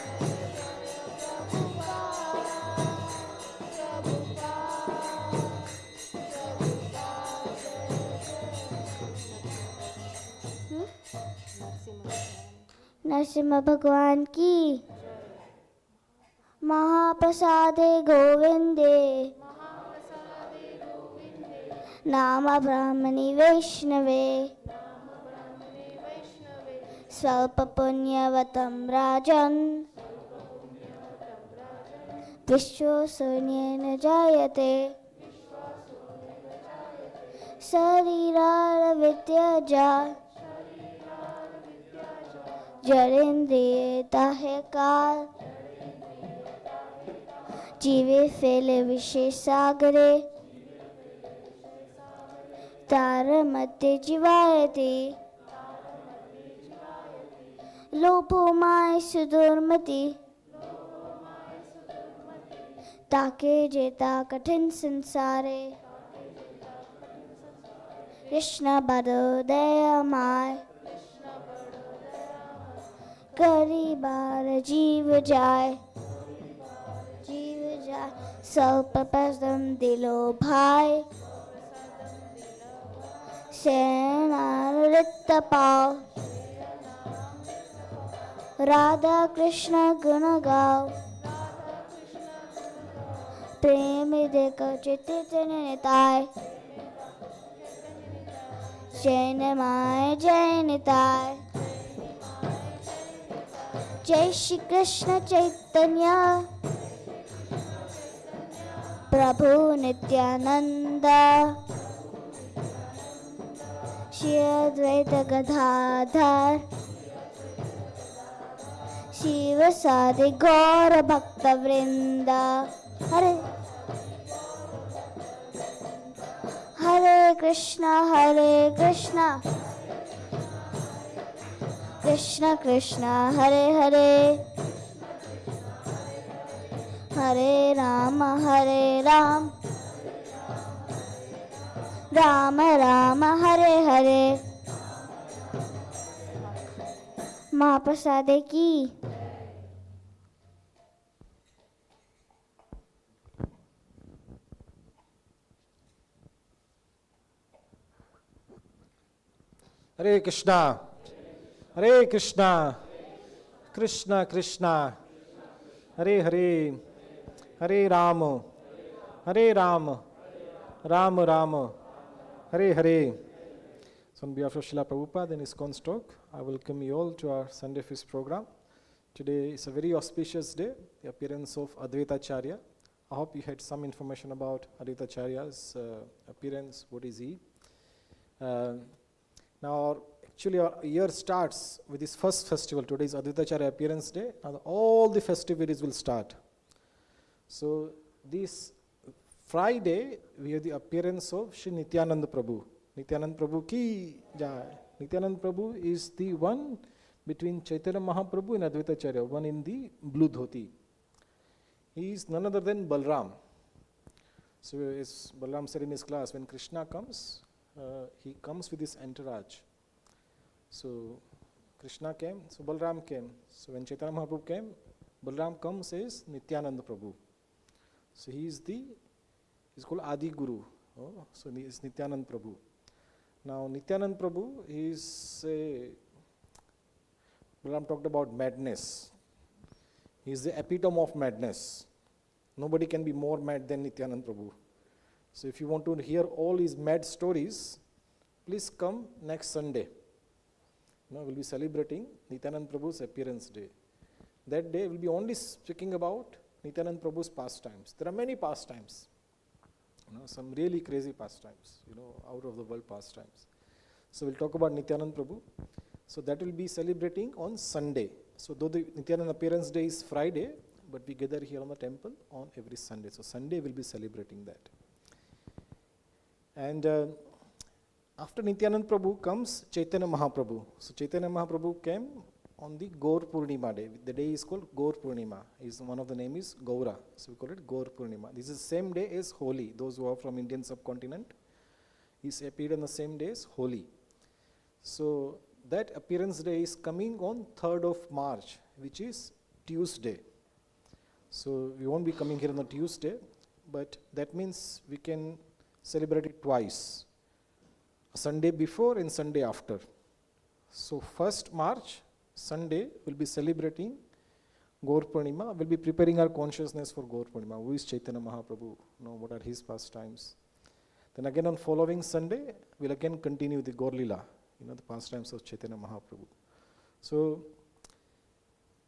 नरसिम्हा भगवान की महाप्रसादे गोविंदे नाम ब्राह्मणी वैष्णवे स्वल्प पुण्यवतं राजन् विश्वशून्येन जायते शरीराविद्यजा जरेन्द्रियता है काल जीवे फैले विशेष सागरे तार मध्य जीवायते लोभो माय सुदुर्मति ताके जेता कठिन संसारे कृष्ण बड़ो दयामय गरीबार जीव जाय स्वल्प पदम दिलो भाई सेनानृत्य पाओ राधा कृष्ण गुण गाओ प्रेम देखो चित्त निताय जैन माय जय निताय जय श्री कृष्ण चैतन्य प्रभु नित्यानंद श्री अद्वैत गदाधर शिव सादि गौर भक्त वृंद हरे हरे कृष्णा कृष्ण कृष्ण हरे हरे हरे राम राम राम हरे हरे महाप्रसादे की हरे Krishna Hare Krishna, Krishna Krishna, Hare Hare, Hare Rama, Hare Rama, Rama Rama, Hare Hare. So on behalf of Srila Prabhupada and ISKCON Stoke, I welcome you all to our Sunday Feast program. Today is a very auspicious day, the appearance of Advaita Acharya. I hope you had some information about Advaita Acharya's appearance, what is he. Now actually our year starts with this first festival. Today is Advaita Acharya appearance day. Now all the festivities will start. So this Friday we have the appearance of Shri Nityananda Prabhu. Nityananda Prabhu ki jai. Nityananda Prabhu is the one between Chaitanya Mahaprabhu and Advaita Acharya, one in the blue dhoti. He is none other than Balram. So as Balram said in his class, when Krishna comes, he comes with his entourage. So Krishna came, so Balram came. So when Chaitanya Mahaprabhu came, Balram comes as Nityananda Prabhu. So he's called Adi Guru. So he is Nityananda Prabhu. Now Nityananda Prabhu is Balram talked about madness. He is the epitome of madness. Nobody can be more mad than Nityananda Prabhu. So if you want to hear all his mad stories, please come next Sunday. We'll be celebrating Nityananda Prabhu's appearance day. That day we'll be only speaking about Nityananda Prabhu's pastimes. There are many pastimes. Some really crazy pastimes, out of the world pastimes. So we'll talk about Nityananda Prabhu. So that will be celebrating on Sunday. So though the Nityananda appearance day is Friday, but we gather here on the temple on every Sunday. So Sunday we'll be celebrating that. And after Nityananda Prabhu comes Chaitanya Mahaprabhu. So Chaitanya Mahaprabhu came on the Gaur Purnima day. The day is called Gaur Purnima. One of the name is Gaura. So we call it Gaur Purnima. This is the same day as Holi. Those who are from Indian subcontinent, he's appeared on the same day as Holi. So that appearance day is coming on 3rd of March, which is Tuesday. So we won't be coming here on the Tuesday, but that means we can celebrate it twice. Sunday before and Sunday after. So 1st March, Sunday, we'll be celebrating Gaur Purnima. We'll be preparing our consciousness for Gaur Purnima. Who is Chaitanya Mahaprabhu? What are his pastimes? Then again on following Sunday, we'll again continue the Gaur Lila, the pastimes of Chaitanya Mahaprabhu. So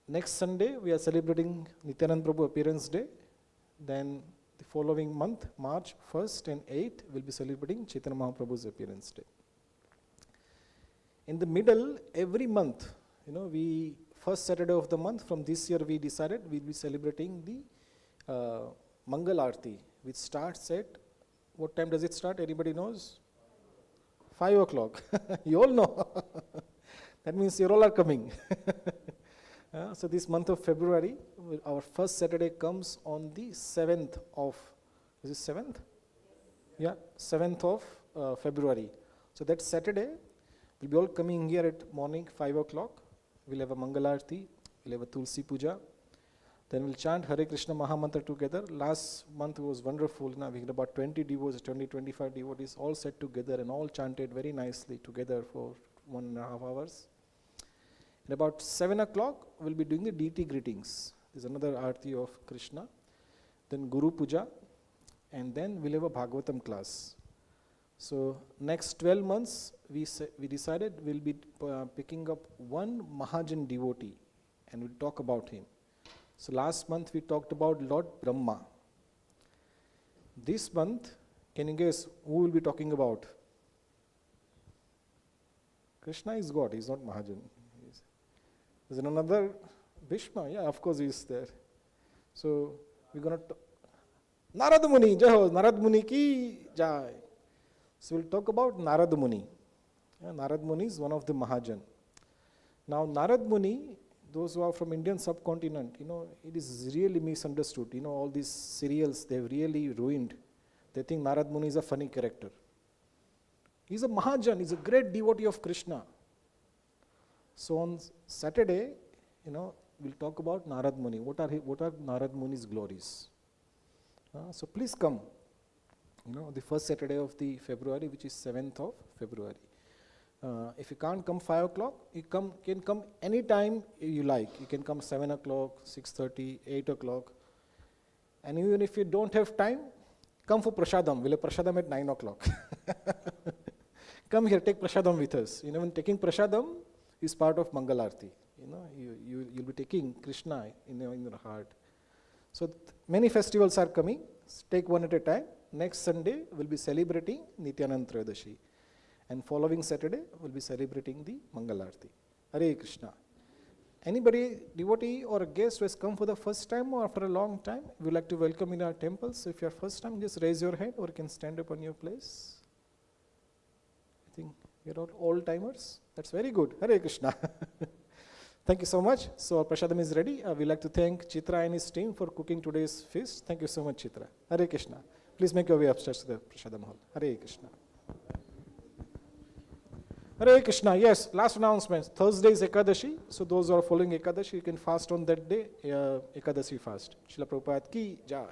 next Sunday, we are celebrating Nityananda Prabhu appearance day. Then the following month, March 1st and 8th, we'll be celebrating Chaitanya Mahaprabhu's appearance day. In the middle, every month, we first Saturday of the month, from this year we decided we'll be celebrating the Mangal Aarti, which starts at, what time does it start? Anybody knows? 5 o'clock. You all know. That means you all are coming. So this month of February, our first Saturday comes on the 7th of, is it 7th? Yeah, 7th of February. So that Saturday, we'll be all coming here at morning 5 o'clock. We'll have a Mangalarti, we'll have a Tulsi Puja. Then we'll chant Hare Krishna Mahamantra together. Last month was wonderful. We had about 20 devotees, 25 devotees all sat together and all chanted very nicely together for 1.5 hours. And about 7 o'clock, we'll be doing the deity greetings. There's another Aarti of Krishna. Then Guru Puja. And then we'll have a Bhagavatam class. So next 12 months, we decided we'll be picking up one Mahajan devotee and we'll talk about him. So last month we talked about Lord Brahma. This month, can you guess who we'll be talking about? Krishna is God, he's not Mahajan. There's another Bhishma, yeah, of course he's there. So we're going to Narad Muni, Jai Ho, Narad Muni ki Jai. So we'll talk about Narad Muni. Narad Muni is one of the Mahajan. Now Narad Muni, those who are from Indian subcontinent, it is really misunderstood. All these serials, they've really ruined. They think Narad Muni is a funny character. He's a Mahajan, he's a great devotee of Krishna. So on Saturday, we'll talk about Narad Muni. What are Narad Muni's glories? So please come. The first Saturday of the February, which is 7th of February. If you can't come 5 o'clock, you can come any time you like. You can come 7 o'clock, 6:30, 8 o'clock. And even if you don't have time, come for Prasadam. We'll have Prasadam at 9 o'clock. Come here, take Prasadam with us. You know, when taking Prasadam is part of Mangalarti. You know, you'll be taking Krishna in your heart. So many festivals are coming. Take one at a time. Next Sunday, we'll be celebrating Nityanand Trayodasi. And following Saturday, we'll be celebrating the Mangalarti. Hare Krishna. Anybody, devotee or a guest who has come for the first time or for a long time, we would like to welcome in our temple. So if you're first time, just raise your hand or you can stand up on your place. I think you're all old-timers. That's very good. Hare Krishna. Thank you so much. So our prasadam is ready. We'd like to thank Chitra and his team for cooking today's feast. Thank you so much, Chitra. Hare Krishna. Please make your way upstairs to the prasadam hall. Hare Krishna. Hare Krishna. Yes, last announcement. Thursday is Ekadashi. So those who are following Ekadashi, you can fast on that day. Ekadashi fast. Srila Prabhupada ki jai.